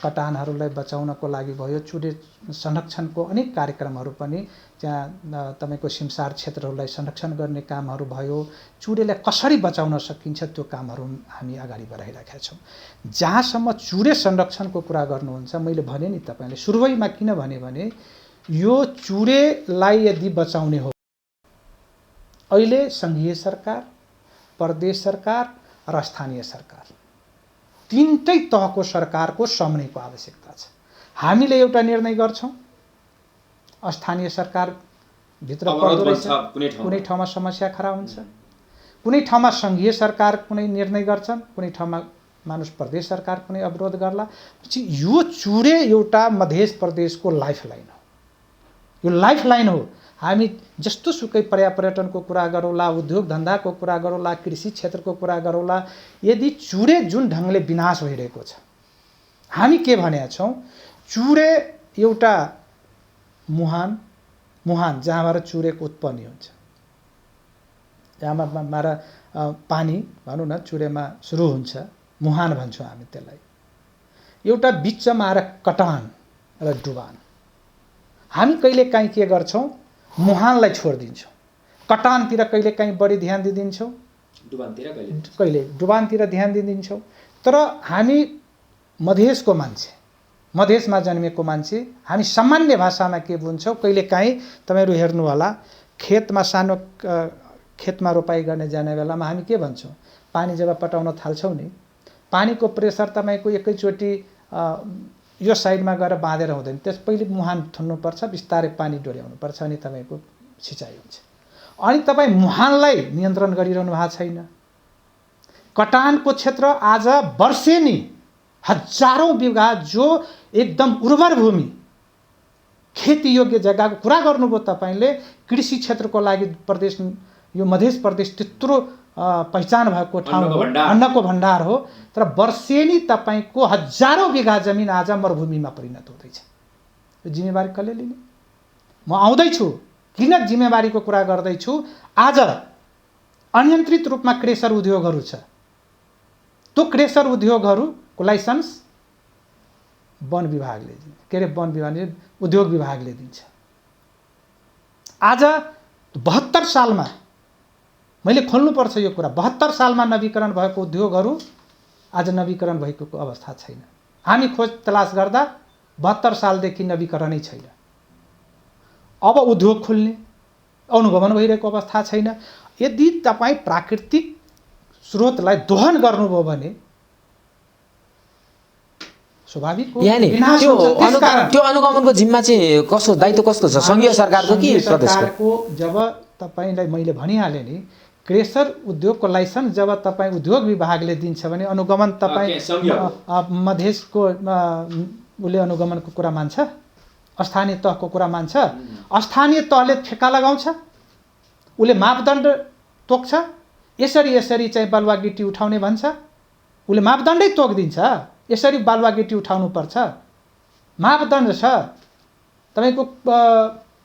कटानहरूलाई बचाउनको लागि भयो, चुरे संरक्षणको अनेक कार्यक्रमहरू पनि त्यहाँ तपाईँको सिमसार क्षेत्रहरूलाई संरक्षण गर्ने कामहरू भयो, चुरेलाई कसरी बचाउन सकिन्छ त्यो कामहरू हामी अगाडि बढाइरहेका छौँ। जहाँसम्म चुरे संरक्षणको कुरा गर्नुहुन्छ, मैले भने नि तपाईँले सुरुवैमा, किन भने यो चुरेलाई यदि बचाउने हो, अहिले सङ्घीय सरकार, प्रदेश सरकार र स्थानीय सरकार, तीनटै तहको सरकारको समन्वयको आवश्यकता छ। हामीले एउटा निर्णय गर्छौँ, स्थानीय सरकारभित्र पर्दो रहेछ, कुनै ठाउँमा समस्या खडा हुन्छ, कुनै ठाउँमा सङ्घीय सरकार कुनै निर्णय गर्छन्, कुनै ठाउँमा मानुस प्रदेश सरकार कुनै अवरोध गर्ला। यो चुरे एउटा मध्य प्रदेशको लाइफलाइन हो, यो लाइफलाइन हो। हामी जस्तो सुकै पर्यटनको कुरा गरौँला, उद्योग धन्दाको कुरा गरौँला, कृषि क्षेत्रको कुरा गरौँला, यदि चुरे जुन ढङ्गले विनाश भइरहेको छ, हामी के भनेका छौँ, चुरे एउटा मुहान जहाँबाट चुरेको उत्पत्ति हुन्छ, जहाँबाट पानी भनौँ न चुरेमा सुरु हुन्छ, मुहान भन्छौँ हामी त्यसलाई। एउटा बिचमा आएर कटान र डुबान। हामी कहिलेकाहीँ के गर्छौँ, मुहानलाई छोडिदिन्छौँ, कटानतिर कहिलेकाहीँ बढी ध्यान दिइदिन्छौँ, कहिले डुबानतिर ध्यान दिइदिन्छौँ। तर हामी मधेसको मान्छे, मधेसमा जन्मेको मान्छे, हामी सामान्य भाषामा के भन्छौँ, कहिलेकाहीँ तपाईँहरू हेर्नु होला, सानो खेतमा रोपाई गर्ने जाने बेलामा हामी के भन्छौँ, पानी जब पटाउन थाल्छौँ नि, पानीको प्रेसर तपाईँको एकैचोटि यो साइडमा गएर बाँधेर हुँदैन, त्यस पहिले मुहान थुन्नुपर्छ, बिस्तारै पानी डोर्याउनुपर्छ, अनि तपाईँको सिँचाइ हुन्छ। अनि तपाईँ मुहानलाई नियन्त्रण गरिरहनु भएको छैन। कटानको क्षेत्र आज वर्षेनी हजारौँ बिघा जो एकदम उर्वर भूमि, खेतीयोग्य जग्गाको कुरा गर्नुभयो तपाईँले, कृषि क्षेत्रको लागि प्रदेश, यो मध्य प्रदेश त्यत्रो पहिचान भएको ठाउँ हो, अन्नको भण्डार हो। तर वर्षेनी तपाईँको हजारौँ बिघा जमिन आज मरुभूमिमा परिणत हुँदैछ। यो जिम्मेवारी कसले लिने? म आउँदैछु, किन जिम्मेवारीको कुरा गर्दैछु, आज अनियन्त्रित रूपमा क्रेसर उद्योगहरू छ, त्यो क्रेसर उद्योगहरूको लाइसेन्स वन विभागले, वन विभागले, उद्योग विभागले दिन्छ। आज 72 सालमा मैले खोल्नुपर्छ यो कुरा, 72 सालमा नवीकरण भएको उद्योगहरू आज नवीकरण भएको अवस्था छैन। हामी खोज तलास गर्दा 72 सालदेखि नवीकरणै छैन। अब उद्योग खोल्ने, अनुगमन भइरहेको अवस्था छैन। यदि तपाईँ प्राकृतिक स्रोतलाई दोहन गर्नुभयो भने स्वाभाविक हो विनाश हुन्छ। त्यसकारण त्यो अनुगमनको जिम्मा चाहिँ कसो दायित्व कस्तो छ, सङ्घीय सरकारको कि प्रदेशको? जब तपाईँलाई मैले भनिहालेँ नि, क्रेसर उद्योगको लाइसेन्स जब तपाईँ उद्योग विभागले दिन्छ भने अनुगमन तपाईँ मधेसको उसले अनुगमनको कुरा मान्छ, स्थानीय तहको कुरा मान्छ। स्थानीय तहले ठेक्का लगाउँछ, उसले मापदण्ड तोक्छ, यसरी चाहिँ बालुवा गिटी उठाउने भन्छ, उसले मापदण्डै तोकिदिन्छ, यसरी बालुवा गिटी उठाउनुपर्छ, मापदण्ड छ। तपाईँको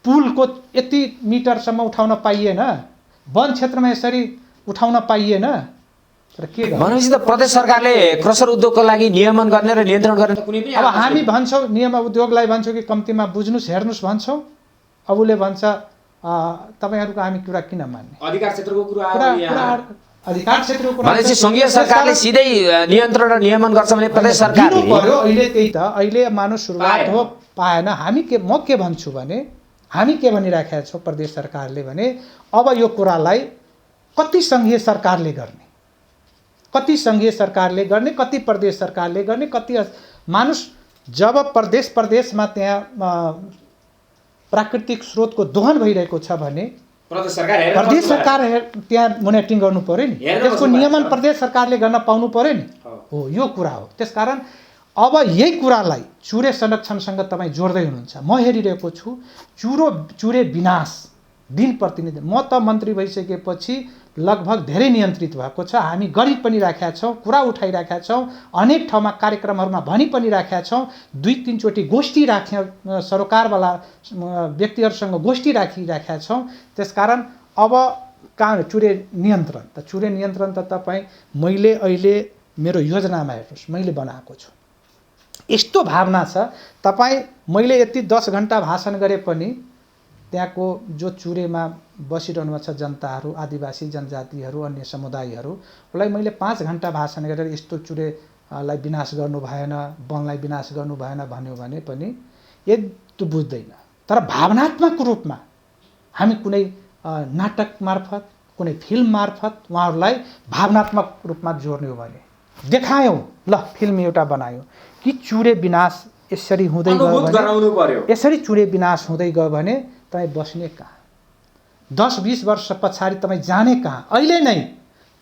पुलको यति मिटरसम्म उठाउन पाइएन, वन क्षेत्रमा यसरी उठाउन पाइएन। तर के भनेपछि त प्रदेश सरकारले क्रसर उद्योगको लागि नियमन गर्ने र नियन्त्रण गर्ने कुनै पनि अब हामी भन्छौँ नियम उद्योगलाई भन्छौँ कि कम्तीमा बुझ्नुहोस् हेर्नुहोस् भन्छौँ, अब उसले भन्छ तपाईँहरूको हामी कुरा किन मान्ने? अधिकार क्षेत्रको कुरा अधिकार क्षेत्रको कुरा भनेपछि सङ्घीय सरकारले सिधै नियन्त्रण र नियमन गर्छ भने प्रदेश सरकारले पर्यो। अहिले त्यही त, अहिले मानव सुरुवात हो पाएन। म के भन्छु भने, हामी के भनिराखेका छौँ प्रदेश सरकारले भने अब यो कुरालाई कति सङ्घीय सरकारले गर्ने, कति सङ्घीय सरकारले गर्ने, कति प्रदेश सरकारले गर्ने, कति मानुस जब प्रदेशमा त्यहाँ प्राकृतिक स्रोतको दोहन भइरहेको छ भने प्रदेश सरकार त्यहाँ मोनिटरिङ गर्नु पर्यो नि, त्यसको नियमन प्रदेश सरकारले गर्न पाउनु पर्यो नि। हो यो कुरा हो। त्यसकारण अब यही कुरालाई चुरे संरक्षणसँग तपाईँ जोड्दै हुनुहुन्छ। म हेरिरहेको छु चुरे विनाश दिन प्रतिदिन। म त मन्त्री भइसकेपछि लगभग धेरै नियन्त्रित भएको छ। हामी गरि पनि राखेका छौँ, कुरा उठाइराखेका छौँ, अनेक ठाउँमा कार्यक्रमहरूमा भनि पनि राखेका छौँ। 2-3 चोटि गोष्ठी राख्यौँ, सरोकारवाला व्यक्तिहरूसँग गोष्ठी राखिराखेका छौँ। त्यसकारण अब कहाँ चुरे नियन्त्रण त तपाईँ मैले अहिले मेरो योजनामा हेर्नुहोस् मैले बनाएको छु। यस्तो भावना छ तपाईँ मैले यति 10 घन्टा भाषण गरे पनि त्यहाँको जो चुरेमा बसिरहनु भएको छ जनताहरू, आदिवासी जनजातिहरू, अन्य समुदायहरूलाई मैले 5 घन्टा भाषण गरेर यस्तो चुरेलाई विनाश गर्नु भएन, वनलाई विनाश गर्नु भएन भन्यो भने पनि यति बुझ्दैन। तर भावनात्मक रूपमा हामी कुनै नाटक मार्फत, कुनै फिल्म मार्फत उहाँहरूलाई भावनात्मक रूपमा जोड्ने हो भने देखायौँ, ल फिल्म एउटा बनायो कि चुरे विनाश यसरी हुँदै गयो भने, यसरी चुरे विनाश हुँदै गयो भने तपाईँ बस्ने कहाँ? 10-20 वर्ष पछाडि तपाईँ जाने कहाँ? अहिले नै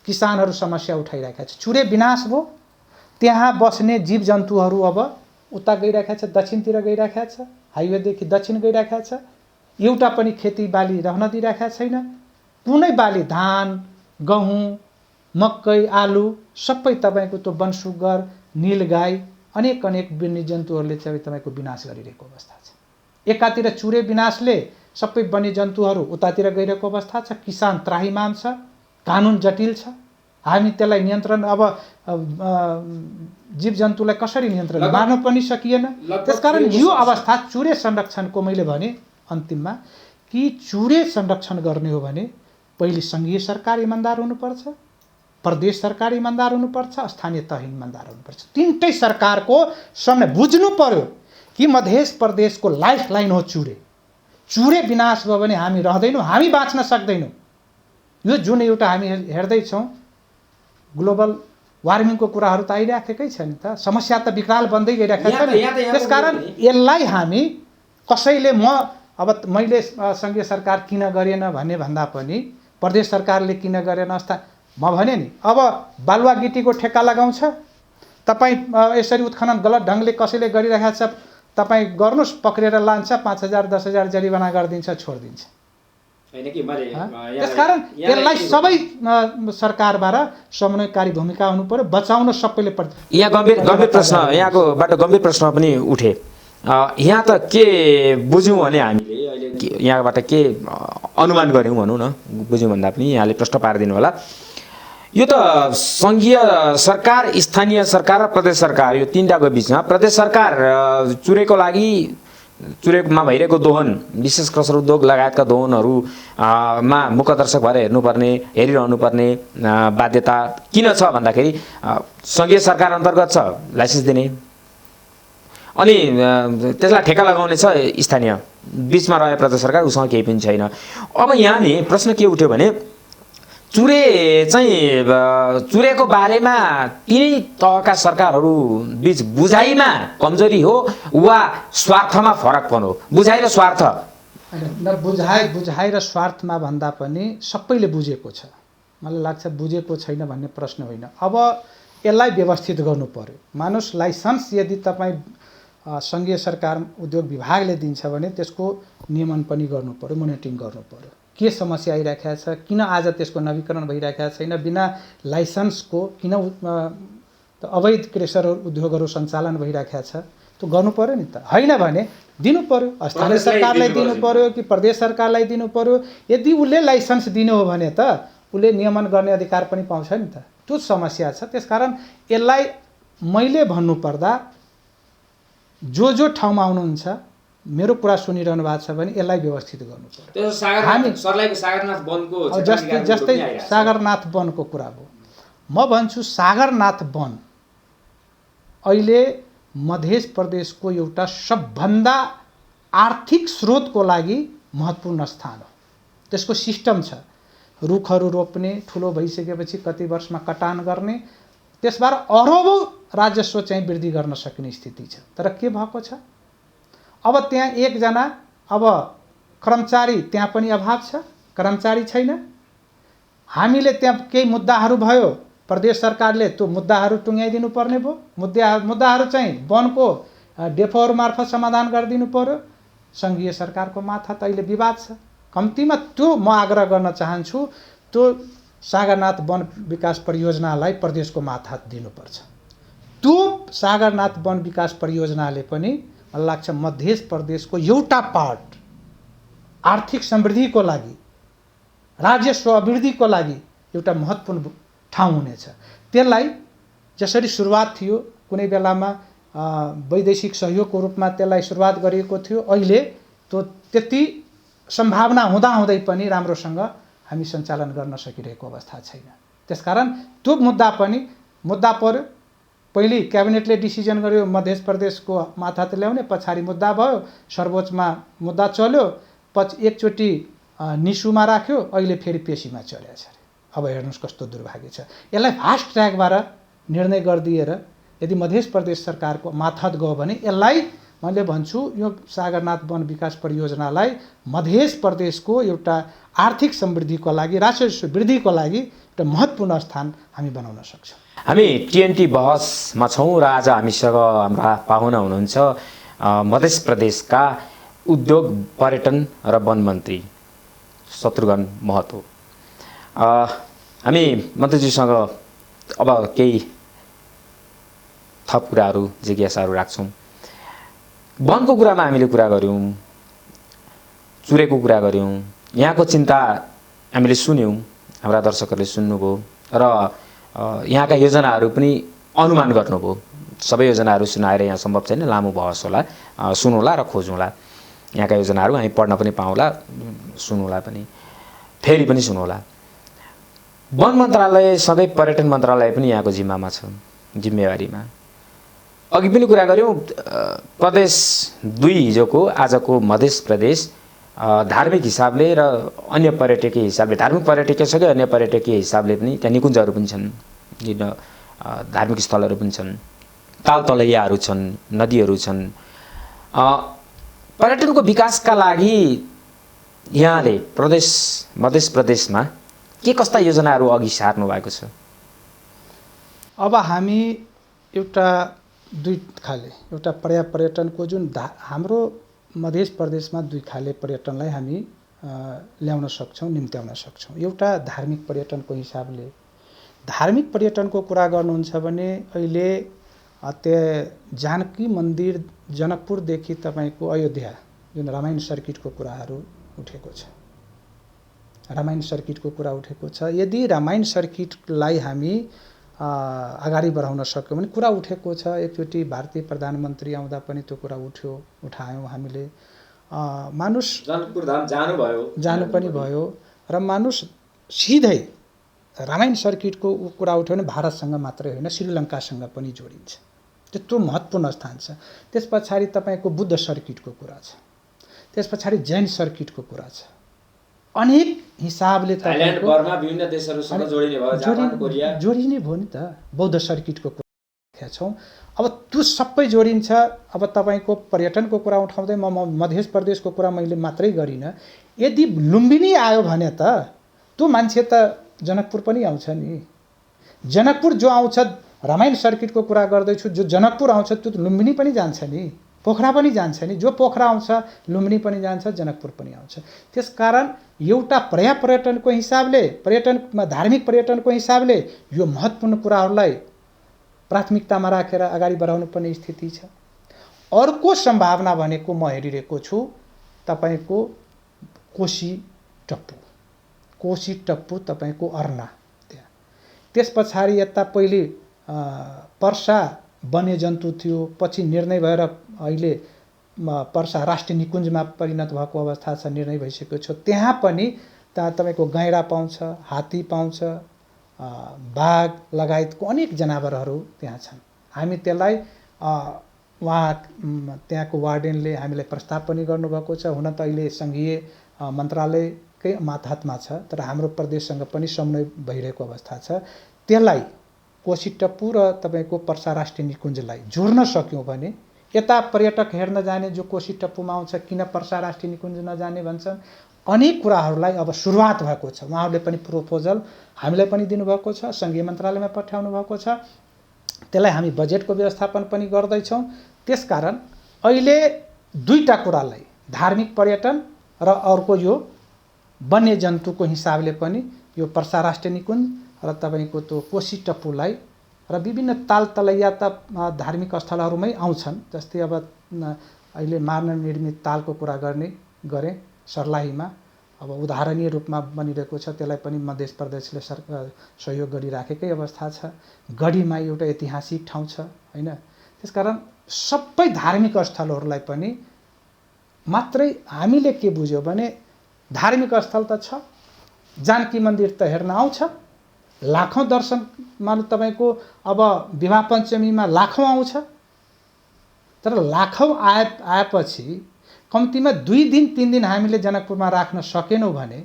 किसानहरू समस्या उठाइरहेका छ। चुरे विनाश भयो, त्यहाँ बस्ने जीव जन्तुहरू अब उता गइरहेका छ, दक्षिणतिर गइरहेका छ, हाइवेदेखि दक्षिण गइरहेका छ। एउटा पनि खेतीबाली रहन दिइरहेका छैन। कुनै बाली धान, गहुँ, मकै, आलु सबै तपाईँको त्यो वनसुगर, नीलगाई, अनेक वन्यजन्तुहरूले चाहिँ तपाईँको विनाश गरिरहेको अवस्था छ। एकातिर चुरे विनाशले सबै वन्यजन्तुहरू उतातिर गइरहेको अवस्था छ। किसान त्राहिमाम छ, कानुन जटिल छ। हामी त्यसलाई नियन्त्रण अब जीव जन्तुलाई कसरी नियन्त्रण मार्न पनि सकिएन। त्यसकारण यो अवस्था चुरे संरक्षणको मैले भने अन्तिममा कि चुरे संरक्षण गर्ने हो भने पहिले सङ्घीय सरकार इमान्दार हुनुपर्छ, प्रदेश सरकार इमान्दार हुनुपर्छ, स्थानीय तह इमान्दार हुनुपर्छ। तीनटै सरकारको सामने बुझ्नु पर्यो कि मध्य प्रदेशको लाइफ लाइन हो चुरे। चुरे विनाश भयो भने हामी रहँदैनौँ, हामी बाँच्न सक्दैनौँ। यो जुन एउटा हामी हेर्दैछौँ ग्लोबल वार्मिङको कुराहरू त आइराखेकै छ नि त, समस्या त विकराल बन्दै गइरहेको छ नि। त्यसकारण यसलाई हामी कसैले अब मैले सङ्घीय सरकार किन गरेन भन्ने भन्दा पनि प्रदेश सरकारले किन गरेन म भने नि। अब बालुवा गिटीको ठेक्का लगाउँछ, तपाईँ यसरी उत्खनन गलत ढङ्गले कसैले गरिरहेको छ, तपाईँ गर्नुहोस्, पक्रेर लान्छ, 5,000 10,000 जरिवाना गरिदिन्छ, छोडिदिन्छ। त्यसकारण यसलाई सबै सरकारबाट समन्वयकारी भूमिका हुनु पर्यो, बचाउन सबैले पर्छ। यहाँ गम्भीर प्रश्न, यहाँकोबाट गम्भीर प्रश्न पनि उठे। यहाँ त के बुझ्यौँ भने हामीले अहिले यहाँबाट के अनुमान गऱ्यौँ भनौँ न, बुझ्यौँ भन्दा पनि यहाँले प्रश्न पारिदिनु होला। यो त सङ्घीय सरकार, स्थानीय सरकार र प्रदेश सरकार, यो तीनटाको बिचमा प्रदेश सरकार चुरेको लागि, चुरेमा भइरहेको दोहन, विशेष क्रसर उद्योग लगायतका दोहनहरूमा मुखदर्शक भएर हेरिरहनु पर्ने बाध्यता किन छ भन्दाखेरि सङ्घीय सरकार अन्तर्गत छ लाइसेन्स दिने, अनि त्यसलाई ठेक्का लगाउने छ स्थानीय बिचमा रहे प्रदेश सरकार, उसँग केही पनि छैन। अब यहाँ नि प्रश्न के उठ्यो भने चुरेको बारेमा तिनै तहका सरकारहरू बीच बुझाइमा कमजोरी हो वा स्वार्थमा फरकपन हो? बुझाइ र स्वार्थ बुझाइ र स्वार्थमा भन्दा पनि सबैले बुझेको छ। मलाई लाग्छ बुझेको छैन भन्ने प्रश्न होइन। अब यसलाई व्यवस्थित गर्नु पर्यो। मानुस लाइसेन्स यदि तपाईँ सङ्घीय सरकार उद्योग विभागले दिन्छ भने त्यसको नियमन पनि गर्नु पर्यो, मोनिटरिङ गर्नु पर्यो। के समस्या आइरहेको छ, किन आज त्यसको नवीकरण भइरहेको छैन, बिना लाइसेन्सको किन अवैध क्रेसर उद्योगहरू सञ्चालन भइरहेको छ, त्यो गर्नु पर्यो नि त। होइन भने दिनु पर्यो, स्थानीय सरकारलाई दिनु पर्यो कि प्रदेश सरकारलाई दिनु पर्यो। यदि उसले लाइसेन्स दिनु हो भने त उसले नियमन गर्ने अधिकार पनि पाउँछ नि त। त्यो समस्या छ। त्यसकारण यसलाई मैले भन्नुपर्दा जो ठाउँमा आउनुहुन्छ मेरो कुरा सुनिरहनु भएको छ भने यसलाई व्यवस्थित गर्नु पर्यो। जस्तै सागरनाथ वनको कुरा भयो। म भन्छु सागरनाथ वन अहिले मध्य प्रदेशको एउटा सबभन्दा आर्थिक स्रोतको लागि महत्त्वपूर्ण स्थान हो। त्यसको सिस्टम छ, रुखहरू रोप्ने, ठुलो भइसकेपछि कति वर्षमा कटान गर्ने, त्यसबाट अरबौं राजस्व चाहिँ वृद्धि गर्न सक्ने स्थिति छ। तर के भएको छ, अब त्यहाँ एकजना अब कर्मचारी त्यहाँ पनि अभाव छ, कर्मचारी छैन। हामीले त्यहाँ केही मुद्दाहरू भयो, प्रदेश सरकारले त्यो मुद्दाहरू टुङ्ग्याइदिनु पर्ने भयो। मुद्दाहरू चाहिँ वनको डेफोहरू मार्फत समाधान गरिदिनु पर्यो। सङ्घीय सरकारको माथा त अहिले विवाद छ। कम्तीमा त्यो म आग्रह गर्न चाहन्छु, त्यो सागरनाथ वन विकास परियोजनालाई प्रदेशको माथा दिनुपर्छ। त्यो सागरनाथ वन विकास परियोजनाले पनि मलाई लाग्छ मध्य प्रदेशको एउटा पार्ट आर्थिक समृद्धिको लागि, राजस्व अभिवृद्धिको लागि एउटा महत्त्वपूर्ण ठाउँ हुनेछ। त्यसलाई जसरी सुरुवात थियो, कुनै बेलामा वैदेशिक सहयोगको रूपमा त्यसलाई सुरुवात गरिएको थियो, अहिले त्यो त्यति सम्भावना हुँदाहुँदै पनि राम्रोसँग हामी सञ्चालन गर्न सकिरहेको अवस्था छैन। त्यसकारण त्यो मुद्दा पर्यो। पहिले क्याबिनेटले डिसिजन गर्यो मध्य प्रदेशको माथा त ल्याउने, पछाडि मुद्दा भयो, सर्वोच्चमा मुद्दा चल्यो, एकचोटि निसुमा राख्यो, अहिले फेरि पेशीमा चढेको छ। अब हेर्नुहोस् कस्तो दुर्भाग्य छ। यसलाई फास्ट ट्र्याकबाट निर्णय गरिदिएर यदि मध्य प्रदेश सरकारको माथत गयो भने यसलाई मैले भन्छु यो सागरनाथ वन विकास परियोजनालाई मध्य प्रदेशको एउटा आर्थिक समृद्धिको लागि, राजस्व वृद्धिको लागि एउटा महत्त्वपूर्ण स्थान हामी बनाउन सक्छौँ। हामी टिएनटी बहसमा छौँ र आज हामीसँग हाम्रा पाहुना हुनुहुन्छ मध्य प्रदेशका उद्योग, पर्यटन र वन मन्त्री शत्रुघ्न महतो। हामी मन्त्रीजीसँग अब केही थप कुराहरू, जिज्ञासाहरू राख्छौँ। वनको कुरामा हामीले कुरा गऱ्यौँ, चुरेको कुरा गऱ्यौँ, यहाँको चिन्ता हामीले सुन्यौँ, हाम्रा दर्शकहरूले सुन्नुभयो र यहाँका योजनाहरू पनि अनुमान गर्नुभयो। सबै योजनाहरू सुनाएर यहाँ सम्भव छैन, लामो बहस होला, सुनौला र खोजौँला। यहाँका योजनाहरू हामी पढ्न पनि पाउँला, सुनौला पनि, फेरि पनि सुनौला। वन मन्त्रालयसँगै पर्यटन मन्त्रालय पनि यहाँको जिम्मामा छ, जिम्मेवारीमा। अघि पनि कुरा गऱ्यौँ, प्रदेश 2 हिजोको आजको मध्य प्रदेश धार्मिक हिसाबले र अन्य पर्यटकीय हिसाबले, धार्मिक पर्यटकीयसँगै अन्य पर्यटकीय हिसाबले पनि त्यहाँ निकुञ्जहरू पनि छन्, धार्मिक स्थलहरू पनि छन्, तालतलैयाहरू छन्, नदीहरू छन्। पर्यटनको विकासका लागि यहाँले मध्य प्रदेशमा के कस्ता योजनाहरू अघि सार्नु भएको छ? अब हामी एउटा दुई खाले, एउटा पर्यटनको जुन हाम्रो मध्य प्रदेशमा 2 खाले पर्यटनलाई हामी ल्याउन सक्छौँ, निम्त्याउन सक्छौँ। एउटा धार्मिक पर्यटनको हिसाबले, धार्मिक पर्यटनको कुरा गर्नुहुन्छ भने अहिले त्यो जानकी मन्दिर जनकपुरदेखि तपाईँको अयोध्या जुन रामायण सर्किटको कुराहरू उठेको छ, रामायण सर्किटको कुरा उठेको छ। यदि रामायण सर्किटलाई हामी अगाडि बढाउन सक्यौँ भने, कुरा उठेको छ, एकचोटि भारतीय प्रधानमन्त्री आउँदा पनि त्यो कुरा उठायौँ हामीले। मानुस जनकपुर धाम जानु पनि भयो र मानुस सिधै रामायण सर्किटको कुरा उठ्यो भने भारतसँग मात्रै होइन, श्रीलङ्कासँग पनि जोडिन्छ। त्यत्रो महत्त्वपूर्ण स्थान छ। त्यस पछाडि तपाईँको बुद्ध सर्किटको कुरा छ। त्यस पछाडि जैन सर्किटको कुरा छ। अनेक हिसाबले थाइल्यान्ड बर्मा विभिन्न देशहरूसँग जोडिने भयो, जापान कोरिया जोडिने भयो नि त। बौद्ध सर्किटको कुरा छौँ। अब त्यो सबै जोडिन्छ। अब तपाईँको पर्यटनको कुरा उठाउँदै म मध्य प्रदेशको कुरा मैले मात्रै गरिनँ। यदि लुम्बिनी आयो भने त त्यो मान्छे त जनकपुर पनि आउँछ नि। जनकपुर जो आउँछ, रामायण सर्किटको कुरा गर्दैछु, जो जनकपुर आउँछ त्यो लुम्बिनी पनि जान्छ नि, पोखरा पनि जान्छ नि। जो पोखरा आउँछ लुम्बिनी पनि जान्छ, जनकपुर पनि आउँछ। त्यसकारण एउटा पर्यटनको हिसाबले, धार्मिक पर्यटनको हिसाबले यो महत्त्वपूर्ण कुराहरूलाई प्राथमिकतामा राखेर अगाडि बढाउनु पर्ने स्थिति छ। अर्को सम्भावना भनेको म हेरिरहेको छु तपाईँको कोशी टप्पु तपाईँको अर्ना त्यहाँ। त्यस पछाडि यता पहिले पर्सा वन्यजन्तु थियो, पछि निर्णय भएर अहिले पर्सा राष्ट्रिय निकुञ्जमा परिणत भएको अवस्था छ, निर्णय भइसकेको छ। त्यहाँ पनि तपाईँको गैँडा पाउँछ, हात्ती पाउँछ, बाघ लगायतको अनेक जनावरहरू त्यहाँ छन्। हामी त्यसलाई त्यहाँको वार्डेनले हामीलाई प्रस्ताव पनि गर्नुभएको छ। हुन त अहिले सङ्घीय मन्त्रालयकै हातमा छ, तर हाम्रो प्रदेशसँग पनि समन्वय भइरहेको अवस्था छ। त्यसलाई कोशी टप्पु र तपाईँको पर्सा राष्ट्रिय निकुञ्जलाई जोड्न सक्यौँ भने यता पर्यटक हेर्न जाने जो कोशी टप्पुमा आउँछ, किन पर्सा राष्ट्रिय निकुञ्ज नजाने भन्छन्। अनेक कुराहरूलाई अब सुरुवात भएको छ। उहाँहरूले पनि प्रोपोजल हामीलाई पनि दिनुभएको छ, सङ्घीय मन्त्रालयमा पठाउनु भएको छ। त्यसलाई हामी बजेटको व्यवस्थापन पनि गर्दैछौँ। त्यसकारण अहिले दुईटा कुरालाई, धार्मिक पर्यटन र अर्को यो वन्यजन्तुको हिसाबले पनि यो पर्सा राष्ट्रिय निकुञ्ज र तपाईँको त्यो कोशी टप्पुलाई र विभिन्न ताल-तलैया त धार्मिक स्थलहरूमै आउँछन्। जस्तै अब अहिले मानव निर्मित तालको कुरा गरेँ सर्लाहीमा, अब उदाहरणीय रूपमा बनिरहेको छ। त्यसलाई पनि मध्य प्रदेशले सहयोग गरिराखेकै अवस्था छ। गढीमा एउटा ऐतिहासिक ठाउँ छ होइन। त्यसकारण सबै धार्मिक स्थलहरूलाई पनि मात्रै हामीले के बुझ्यो भने धार्मिक स्थल त छ, जानकी मन्दिर त हेर्न आउँछ, लाखौँ दर्शन मान्नु तपाईँको अब विवाह पञ्चमीमा लाखौँ आउँछ। तर लाखौँ आएपछि कम्तीमा 2 दिन 3 दिन हामीले जनकपुरमा राख्न सकेनौँ भने,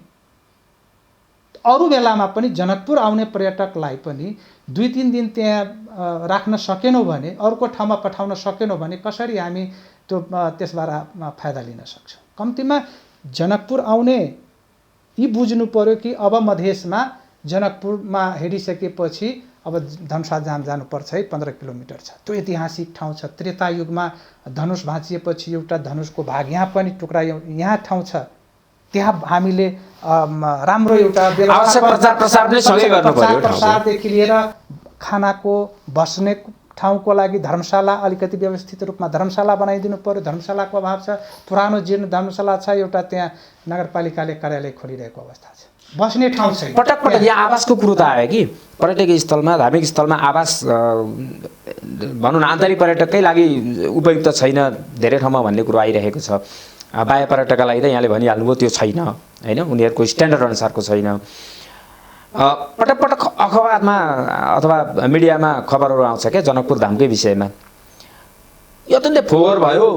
अरू बेलामा पनि जनकपुर आउने पर्यटकलाई पनि 2-3 दिन त्यहाँ राख्न सकेनौँ भने, अर्को ठाउँमा पठाउन सकेनौँ भने कसरी हामी त्यसबाट फाइदा लिन सक्छौँ। कम्तीमा जनकपुर आउने यी बुझ्नु पर्यो कि अब मधेसमा जनकपुरमा हेरिसकेपछि अब धनुषा जाम जानुपर्छ है, 15 किलोमिटर छ। त्यो ऐतिहासिक ठाउँ छ। त्रेता युगमा धनुष भाँचिएपछि एउटा धनुषको भाग यहाँ पनि टुक्रा यहाँ ठाउँ छ। त्यहाँ हामीले राम्रो एउटा प्रचारदेखि लिएर खानाको, बस्ने ठाउँको लागि धर्मशाला, अलिकति व्यवस्थित रूपमा धर्मशाला बनाइदिनु पर्यो। धर्मशालाको अभाव छ। पुरानो जीर्ण धर्मशाला छ, एउटा त्यहाँ नगरपालिकाले कार्यालय खोलिरहेको अवस्था छ, बस्ने ठाउँ छैन। पटक यहाँ आवासको कुरो त आयो कि पर्यटकीय स्थलमा, धार्मिक स्थलमा आवास भनौँ न आन्तरिक पर्यटककै लागि उपयुक्त छैन धेरै ठाउँमा भन्ने कुरो आइरहेको छ। बाह्य पर्यटकका लागि त यहाँले भनिहाल्नुभयो त्यो छैन होइन, उनीहरूको स्ट्यान्डर्ड अनुसारको छैन। पटक पटक अखबारमा अथवा मिडियामा खबरहरू आउँछ क्या जनकपुर धामकै विषयमा। यो अत्यन्तै फोहोर भयो,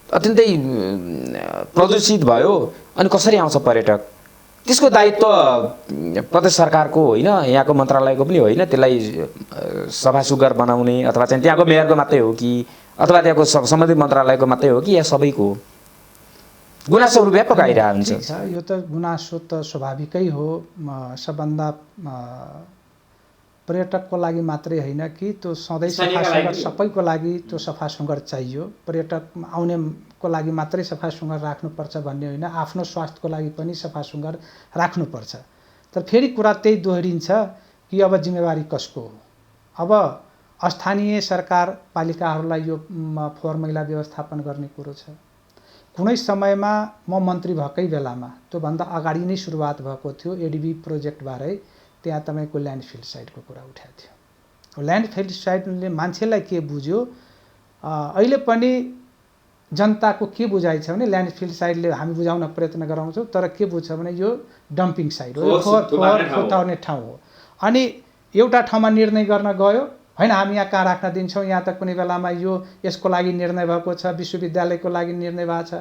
अत्यन्तै प्रदूषित भयो, अनि कसरी आउँछ पर्यटक? त्यसको दायित्व प्रदेश सरकारको होइन, यहाँको मन्त्रालयको पनि होइन। त्यसलाई सफा सुग्घर बनाउने अथवा चाहिँ त्यहाँको मेयरको मात्रै हो कि, अथवा त्यहाँको सम्बन्धित मन्त्रालयको मात्रै हो कि, या सबैको? गुनासोहरू व्यापक आइरहेको हुन्छ। यो त गुनासो त स्वाभाविकै हो। सबभन्दा पर्यटकको लागि मात्रै होइन कि त्यो सधैँ सफा सुग्घर सबैको लागि त्यो सफा सुग्घर चाहियो। पर्यटक आउनेको लागि मात्रै सफा सुग्घर राख्नुपर्छ भन्ने होइन, आफ्नो स्वास्थ्यको लागि पनि सफा सुग्घर राख्नुपर्छ। तर फेरि कुरा त्यही दोहोरिन्छ कि अब जिम्मेवारी कसको हो? अब स्थानीय सरकार पालिकाहरूलाई यो फोहोर मैला व्यवस्थापन गर्ने कुरो छ। कुनै समयमा म मन्त्री भएकै बेलामा त्योभन्दा अगाडि नै सुरुवात भएको थियो एडिबी प्रोजेक्टबाटै, त्यहाँ तपाईँको ल्यान्डफिल साइटको कुरा उठाएको थियो। ल्यान्डफिल साइटले मान्छेलाई के बुझ्यो, अहिले पनि जनताको के बुझाइ छ भने ल्यान्डफिल साइटले हामी बुझाउन प्रयत्न गराउँछौँ, तर के बुझ्छ भने यो डम्पिङ साइट हो, फोहोर फुटाउने ठाउँ हो। अनि एउटा ठाउँमा निर्णय गर्न गयो, होइन हामी यहाँ कहाँ राख्न दिन्छौँ, यहाँ त कुनै बेलामा यो यसको लागि निर्णय भएको छ, विश्वविद्यालयको लागि निर्णय भएको छ,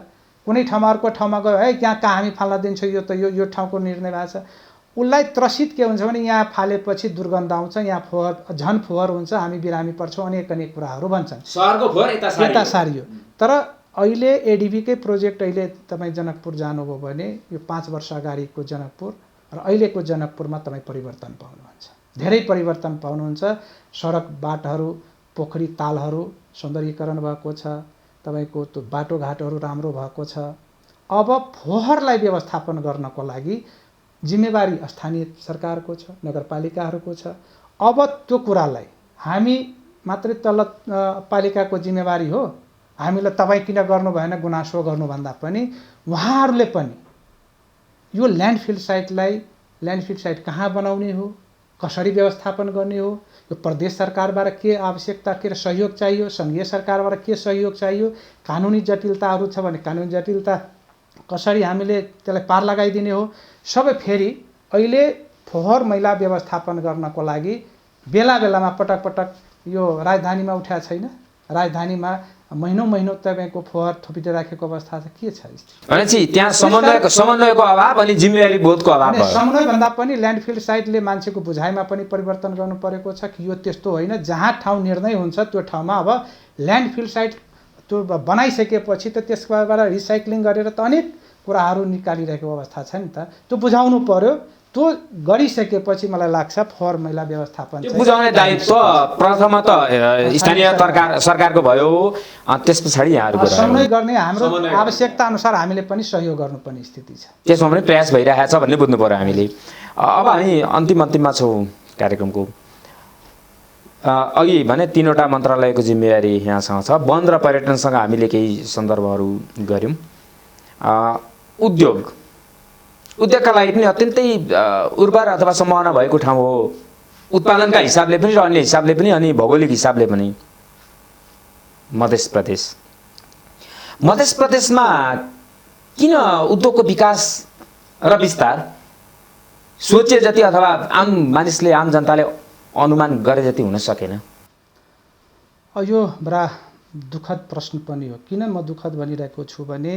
कुनै ठाउँमा अर्को ठाउँमा गयो है यहाँ कहाँ हामी फाल्न दिन्छौँ यो त यो ठाउँको निर्णय भएको छ उसलाई त्रसित के हुन्छ भने यहाँ फालेपछि दुर्गन्ध आउँछ यहाँ फोहोर झन् फोहोर हुन्छ हामी बिरामी पर्छौँ अनेक कुराहरू भन्छन् सहरको फोहोर यता सारियो तर अहिले एडिबीकै प्रोजेक्ट अहिले तपाईँ जनकपुर जानुभयो भने यो 5 वर्ष अगाडिको जनकपुर र अहिलेको जनकपुरमा तपाईँ परिवर्तन पाउनुहुन्छ धेरै परिवर्तन पाउनुहुन्छ सडक बाटहरू पोखरी तालहरू सौन्दर्यीकरण भएको छ तपाईको त्यो बाटोघाटहरू राम्रो भएको छ अब फोहोरलाई व्यवस्थापन गर्नको लागि जिम्मेवारी स्थानीय सरकारको छ नगरपालिकाहरूको छ अब त्यो कुरालाई हामी मात्रै तल पालिकाको जिम्मेवारी हो हामीले तपाईँ किन गर्नु भएन गुनासो गर्नुभन्दा पनि उहाँहरूले पनि यो ल्यान्डफिल साइट कहाँ बनाउने हो कसरी व्यवस्थापन गर्ने हो यो प्रदेश सरकारबाट के आवश्यकता के सहयोग चाहियो सङ्घीय सरकारबाट के सहयोग चाहियो कानुनी जटिलताहरू छ भने कानुनी जटिलता कसरी हामीले त्यसलाई पार लगाइदिने हो सबै फेरि अहिले फोहोर मैला व्यवस्थापन गर्नको लागि बेला बेलामा पटक पटक यो राजधानीमा उठ्या छैन राजधानीमा महिनौं तपाईको फोहोर थुपिराखेको अवस्था छ के छ भनेपछि त्यहाँ समन्वयको अभाव अनि जिम्मेवारी बोधको अभाव भयो समन्वय भन्दा पनि ल्यान्डफिल साइटले मान्छेको बुझाइमा पनि परिवर्तन गर्नु परेको छ कि यो त्यस्तो होइन जहाँ ठाउँ निर्णय हुन्छ त्यो ठाउँमा अब ल्यान्डफिल साइट त्यो बनाइसकेपछि त त्यसबाट रिसाइक्लिङ गरेर त अनेक कुराहरू निकालिरहेको अवस्था छ नि त त्यो बुझाउनु पर्यो त्यो गरिसकेपछि मलाई लाग्छ फोहोर मैला व्यवस्थापन बुझाउने दायित्व प्रथम त स्थानीय सरकारको भयो त्यस पछाडि यहाँहरुको समन्वय गर्ने हाम्रो आवश्यकता अनुसार हामीले पनि सहयोग गर्नुपर्ने स्थिति छ त्यसमा पनि प्रयास भइरहेको छ भन्ने बुझ्नु पर्यो हामीले अब हामी अन्तिममा छौं कार्यक्रमको अघि भने 3वटा मन्त्रालयको जिम्मेवारी यहाँसँग छ वन र पर्यटनसँग हामीले केही सन्दर्भहरू गर्यौं उद्योगका लागि पनि अत्यन्तै उर्वर अथवा सम्भावना भएको ठाउँ हो उत्पादनका हिसाबले पनि र अन्य हिसाबले पनि अनि भौगोलिक हिसाबले पनि मध्य प्रदेशमा किन उद्योगको विकास र विस्तार सोचे जति अथवा आम मानिसले आम जनताले अनुमान गरे जति हुन सकेन यो बडा दुःखद प्रश्न पनि हो किन म दुःखद भनिरहेको छु भने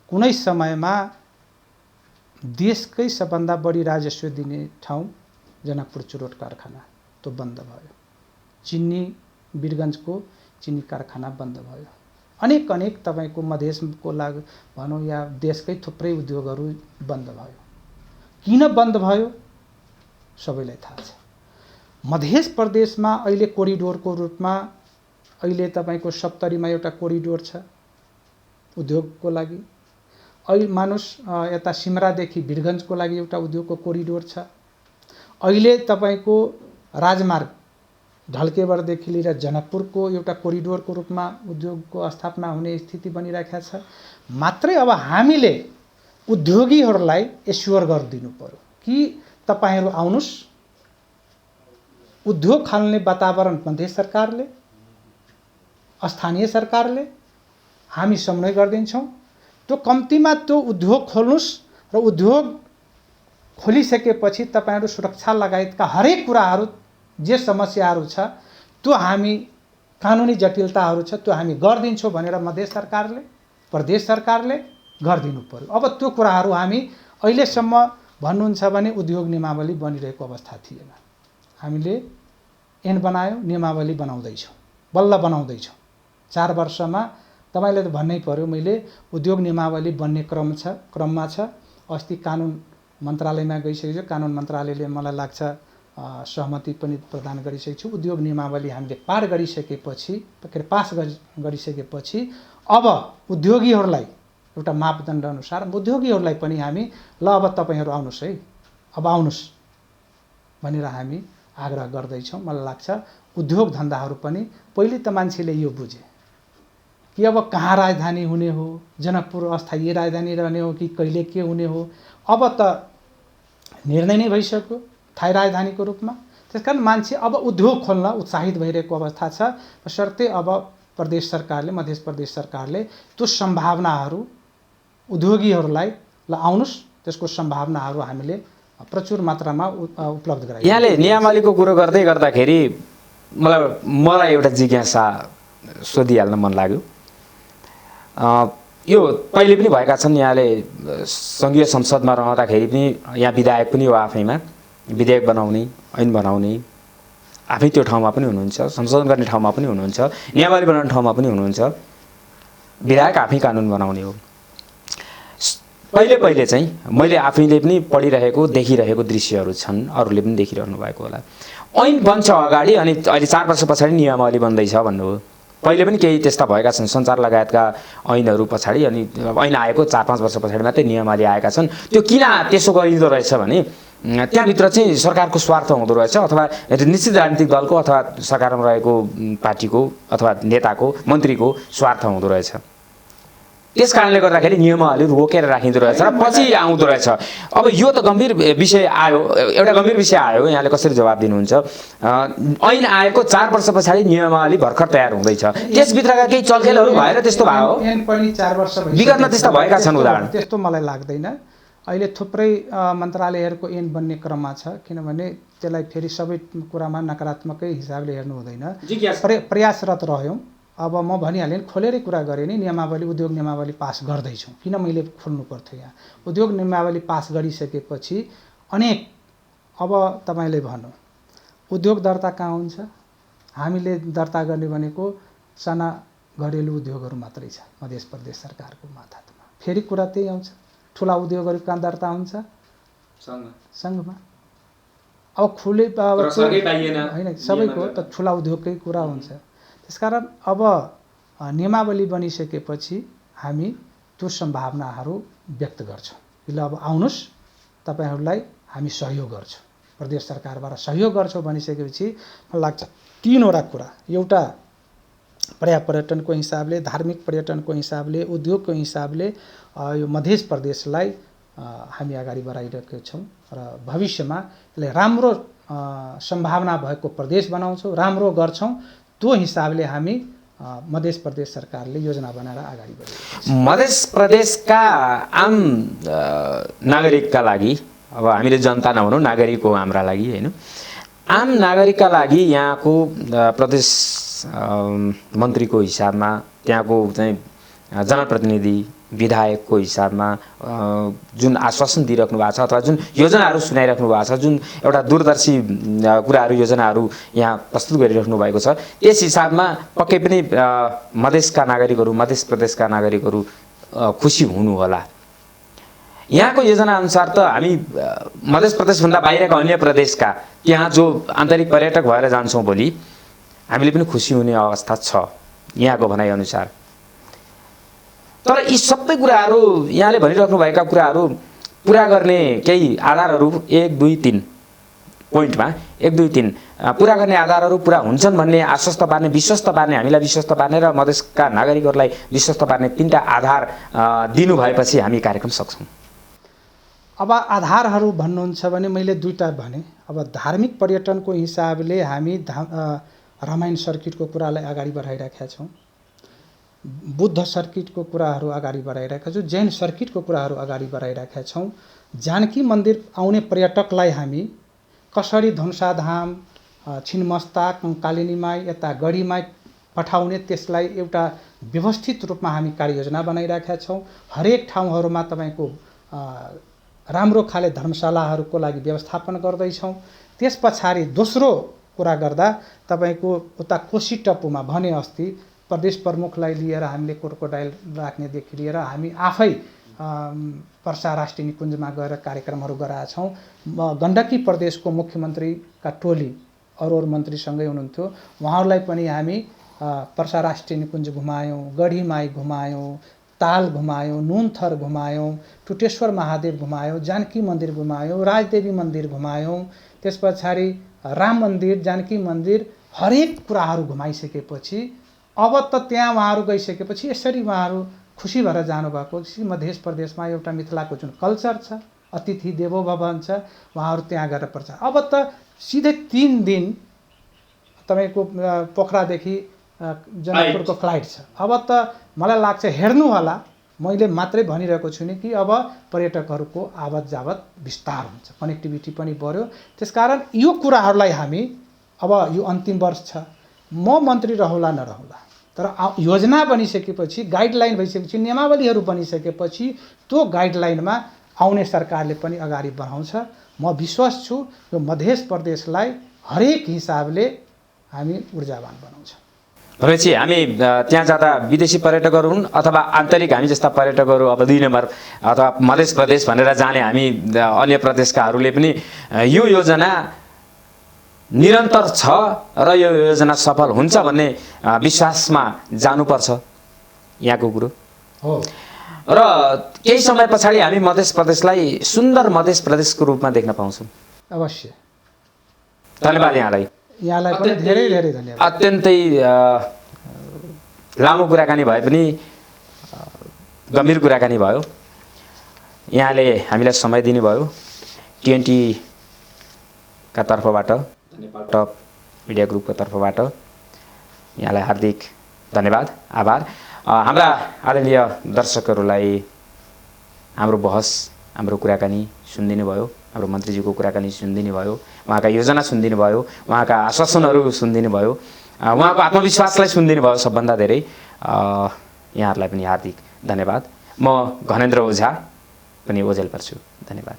कुनै समयमा देशकै सबभन्दा बढी राजस्व दिने ठाउँ जनकपुर चुरोट कारखाना त्यो बन्द भयो चिन्नी वीरगञ्जको चिन्नी कारखाना बन्द भयो अनेक तपाईको मधेसको लागि भनौं या देशकै थुप्रै उद्योगहरू बन्द भयो किन बन्द भयो सबैलाई थाहा छ मध्य प्रदेशमा अहिले कोरिडोरको रूपमा अहिले तपाईको सप्तरीमा एउटा कोरिडोर छ उद्योगको लागि अहिले मानुस यता सिमरादेखि वीरगञ्जको लागि एउटा उद्योगको कोरिडोर छ अहिले तपाईको राजमार्ग ढल्केवरदेखि लिएर जनकपुरको एउटा कोरिडोरको रूपमा उद्योगको स्थापना हुने स्थिति बनिरहेको छ मात्रै अब हामीले उद्योगीहरूलाई एस्योर गरिदिनु पर्यो कि तपाईहरु आउनुस् उद्योग खोल्ने वातावरण मध्य सरकारले स्थानीय सरकारले हामी समन्वय गर्दिन्छौं त्यो कम्तीमा त्यो उद्योग खोल्नुस् र उद्योग खोलिसकेपछि तपाईहरु सुरक्षा लगायतका हरेक कुराहरू जे समस्याहरू छ त्यो हामी कानुनी जटिलताहरू छ त्यो हामी गर्दिन्छौं भनेर मध्य सरकारले प्रदेश सरकारले गर्दिनु पर्यो अब त्यो कुराहरू हामी अहिलेसम्म भन्नुहुन्छ भने उद्योग नियमावली बनिरहेको अवस्था थिएन हामीले ऐन बनायौं नियमावली बनाउँदैछौं बल्ल बनाउँदैछौं 4 वर्षमा तपाईले त भन्नै पर्यो मैले उद्योग नियमावली बन्ने क्रममा छ अस्ति कानुन मन्त्रालयमा गइसकेको कानुन मन्त्रालयले मलाई लाग्छ सहमति पनि प्रदान गरिसकेको छु उद्योग नियमावली हामीले पार गरिसकेपछि पास गरिसकेपछि अब उद्योगीहरूलाई एउटा मापदण्ड अनुसार उद्योगीहरूलाई पनि हामी ल अब तपाईहरु आउनुस् है अब आउनुस् भनेर हामी आग्रह गर्दैछौं मलाई लाग्छ उद्योग धन्दाहरू पनि पहिले त मान्छेले यो बुझे कि अब कहाँ राजधानी हुने हो जनकपुर अस्थायी राजधानी रहने हो कि कहिले के हुने हो अब त निर्णय नै भइसक्यो थाई राजधानीको रूपमा त्यसकारण मान्छे अब उद्योग खोल्न उत्साहित भइरहेको अवस्था छ बशर्ते अब प्रदेश सरकारले मध्य प्रदेश सरकारले त्यो सम्भावनाहरू उद्योगीहरूलाई ल आउनुस् त्यसको सम्भावनाहरू हामीले प्रचुर मात्रामा उपलब्ध गराइयो यहाँले नियमावलीको कुरो गर्दै गर्दाखेरि मलाई एउटा जिज्ञासा सोधिहाल्न मन लाग्यो यो पहिले पनि भएका छन्। यहाँले सङ्घीय संसदमा रहँदाखेरि पनि यहाँ विधायक पनि हो, आफैमा विधेयक बनाउने, ऐन बनाउने, आफै त्यो ठाउँमा पनि हुनुहुन्छ, संशोधन गर्ने ठाउँमा पनि हुनुहुन्छ, नियमावली बनाउने ठाउँमा पनि हुनुहुन्छ। विधायक आफै कानुन बनाउने हो। पहिले चाहिँ मैले आफैले पनि पढिरहेको देखिरहेको दृश्यहरू छन्, अरूले पनि देखिरहनु भएको होला। ऐन बन्छ अगाडि अनि अहिले 4 वर्ष पछाडि नियमावली बन्दैछ भन्नुभयो। पहिले पनि केही त्यस्ता भएका छन्, सञ्चार लगायतका ऐनहरू पछाडि अनि ऐन आएको 4-5 वर्ष पछाडि मात्रै नियमावली आएका छन्। त्यो किन त्यसो गरिँदो रहेछ भने त्यहाँभित्र चाहिँ सरकारको स्वार्थ हुँदो रहेछ, अथवा निश्चित राजनीतिक दलको अथवा सरकारमा रहेको पार्टीको अथवा नेताको मन्त्रीको स्वार्थ हुँदो रहेछ। त्यस कारणले गर्दाखेरि नियमावली रोकेर राखिँदो रहेछ र पछि आउँदो रहेछ। अब यो त गम्भीर विषय आयो, एउटा गम्भीर विषय आयो, यहाँले कसरी जवाब दिनुहुन्छ? ऐन आएको 4 वर्ष पछाडि नियमावली भर्खर तयार हुँदैछ, त्यसभित्रका केही चलखेलहरू भएर त्यस्तो भयो। ऐन पनि 4 वर्ष विगतमा त्यस्ता भएका छन् उदाहरण। त्यस्तो मलाई लाग्दैन। अहिले थुप्रै मन्त्रालयहरूको ऐन बन्ने क्रममा छ, किनभने त्यसलाई फेरि सबै कुरामा नकारात्मकै हिसाबले हेर्नु हुँदैन। प्रयासरत रह्यौँ। अब म भनिहालेँ, खोलेरै कुरा गरेँ नि, नियमावली उद्योग नियमावली पास गर्दैछौँ। किन मैले खोल्नु पर्थ्यो? यहाँ उद्योग नियमावली पास गरिसकेपछि अनेक, अब तपाईँले भन्नु उद्योग दर्ता कहाँ हुन्छ? हामीले दर्ता गर्ने भनेको साना घरेलु उद्योगहरू मात्रै छ मध्य प्रदेश सरकारको मातहतमा। फेरि कुरा त्यही आउँछ, ठुला उद्योगहरू कहाँ दर्ता हुन्छ? सङ्घमा। अब खुले होइन, सबैको त ठुला उद्योगकै कुरा हुन्छ। त्यसकारण अब नियमावली बनिसकेपछि हामी त्यो सम्भावनाहरू व्यक्त गर्छौँ। ल अब आउनुहोस्, तपाईँहरूलाई हामी सहयोग गर्छौँ, प्रदेश सरकारबाट सहयोग गर्छौँ भनिसकेपछि मलाई लाग्छ 3वटा कुरा। एउटा पर्यटनको हिसाबले, धार्मिक पर्यटनको हिसाबले, उद्योगको हिसाबले यो मध्य प्रदेशलाई हामी अगाडि बढाइरहेका छौँ र भविष्यमा यसलाई राम्रो सम्भावना भएको प्रदेश बनाउँछौँ, राम्रो गर्छौँ। त्यो हिसाबले हामी मध्य प्रदेश सरकारले योजना बनाएर अगाडि बढेको छ। मध्य प्रदेशका आम नागरिकका लागि, अब हामीले जनता नभनौँ, नागरिक हो हाम्रा लागि होइन, आम नागरिकका लागि यहाँको प्रदेश मन्त्रीको हिसाबमा, त्यहाँको चाहिँ जनप्रतिनिधि विधायकको हिसाबमा जुन आश्वासन दिइराख्नु भएको छ अथवा जुन योजनाहरू सुनाइराख्नु भएको छ, जुन एउटा दूरदर्शी कुराहरू योजनाहरू यहाँ प्रस्तुत गरिराख्नु भएको छ, त्यस हिसाबमा पक्कै पनि मधेसका नागरिकहरू, मध्य प्रदेशका नागरिकहरू खुसी हुनु होला। यहाँको योजना अनुसार त हामी मध्य प्रदेशभन्दा बाहिरका अन्य प्रदेशका त्यहाँ जो आन्तरिक पर्यटक भएर जान्छौँ भोलि, हामीले पनि खुसी हुने अवस्था छ यहाँको भनाइअनुसार। तर यी सबै कुराहरू, यहाँले भनिराख्नुभएका कुराहरू पुरा गर्ने केही आधारहरू 1, 2, 3 पोइन्टमा 1, 2, 3 पुरा गर्ने आधारहरू पुरा हुन्छन् भन्ने आश्वस्त पार्ने, विश्वस्त पार्ने, हामीलाई विश्वस्त पार्ने र मधेसका नागरिकहरूलाई विश्वस्त पार्ने 3टा आधार दिनु भएपछि हामी कार्यक्रम सक्छौँ। अब आधारहरू भन्नुहुन्छ भने मैले 2टा भने। अब धार्मिक पर्यटनको हिसाबले हामी रामायण सर्किटको कुरालाई अगाडि बढाइराखेका छौँ, बुद्ध सर्किटको कुराहरू अगाडि बढाइरहेका छौँ, जैन सर्किटको कुराहरू अगाडि बढाइरहेका छौँ। जानकी मन्दिर आउने पर्यटकलाई हामी कसरी धनुषाधाम, छिन्मस्ता, कालिनीमाई, यता गढीमाई पठाउने, त्यसलाई एउटा व्यवस्थित रूपमा हामी कार्ययोजना बनाइरहेका छौँ। हरेक ठाउँहरूमा तपाईँको राम्रो खाले धर्मशालाहरूको लागि व्यवस्थापन गर्दैछौँ। त्यस पछाडि दोस्रो कुरा गर्दा तपाईँको उता कोशी टप्पूमा भने अस्ति प्रदेश प्रमुखलाई लिएर हामीले क्रोकोडाइल राख्नेदेखि लिएर हामी आफै पर्सा राष्ट्रिय निकुञ्जमा गएर कार्यक्रमहरू गराएका छौँ। गण्डकी प्रदेशको मुख्यमन्त्रीका टोली अरू मन्त्रीसँगै हुनुहुन्थ्यो, उहाँहरूलाई पनि हामी पर्सा राष्ट्रिय निकुञ्ज घुमायौँ, गढीमाई घुमायौँ, ताल घुमायौँ, नुनथर घुमायौँ, टुटेश्वर महादेव घुमायौँ, जानकी मन्दिर घुमायौँ, राजदेवी मन्दिर घुमायौँ। त्यस पछाडि राम मन्दिर, जानकी मन्दिर, हरेक कुराहरू घुमाइसकेपछि अब त त्यहाँ उहाँहरू गइसकेपछि यसरी उहाँहरू खुसी भएर जानुभएको। मध्य प्रदेशमा एउटा मिथिलाको जुन कल्चर छ, अतिथि देवो भव भन्छ, उहाँहरू त्यहाँ गएर पर्छ। अब त सिधै 3 दिन तपाईँको पोखरादेखि जनकपुरको फ्लाइट छ। अब त मलाई लाग्छ हेर्नु होला, मैले मात्रै भनिरहेको छुइनँ कि अब पर्यटकहरूको आवत जावत विस्तार हुन्छ, कनेक्टिभिटी पनि बढ्यो। त्यसकारण यो कुराहरूलाई हामी, अब यो अन्तिम वर्ष छ, म मन्त्री रहला नरहला, तर योजना बनिसकेपछि, गाइडलाइन भइसकेपछि, नियमावलीहरू बनिसकेपछि त्यो गाइडलाइनमा आउने सरकारले पनि अगाडि बढाउँछ। म विश्वास छु यो मध्य प्रदेशलाई हरेक हिसाबले हामी ऊर्जावान बनाउँछ। भनेपछि हामी त्यहाँ जाँदा विदेशी पर्यटकहरू हुन् अथवा आन्तरिक हामी जस्ता पर्यटकहरू अब 2 नम्बर अथवा मध्य प्रदेश भनेर जाने हामी अन्य प्रदेशकाहरूले पनि यो योजना निरन्तर छ र यो योजना सफल हुन्छ भन्ने विश्वासमा जानुपर्छ यहाँको कुरो हो। र केही समय पछाडि हामी मध्य प्रदेशलाई सुन्दर मध्य प्रदेशको रूपमा देख्न पाउँछौँ। अवश्य। धन्यवाद यहाँलाई। यहाँलाई पनि धेरै धेरै धन्यवाद। अत्यन्तै लामो कुराकानी भए पनि गम्भीर कुराकानी भयो। यहाँले हामीलाई समय दिनुभयो। TNT का तर्फबाट, नेपाल टप मिडिया ग्रुपको तर्फबाट यहाँलाई हार्दिक धन्यवाद, आभार। हाम्रा आदरणीय दर्शकहरूलाई हाम्रो बहस, हाम्रो कुराकानी सुनिदिनु भयो, हाम्रो मन्त्रीजीको कुराकानी सुनिदिनु भयो, उहाँका योजना सुनिदिनु भयो, उहाँका आश्वासनहरू सुनिदिनु भयो, उहाँको आत्मविश्वासलाई सुनिदिनु भयो। सबभन्दा धेरै यहाँहरूलाई पनि हार्दिक धन्यवाद। म घनेन्द्र ओझा पनि ओझेल पर्छु। धन्यवाद।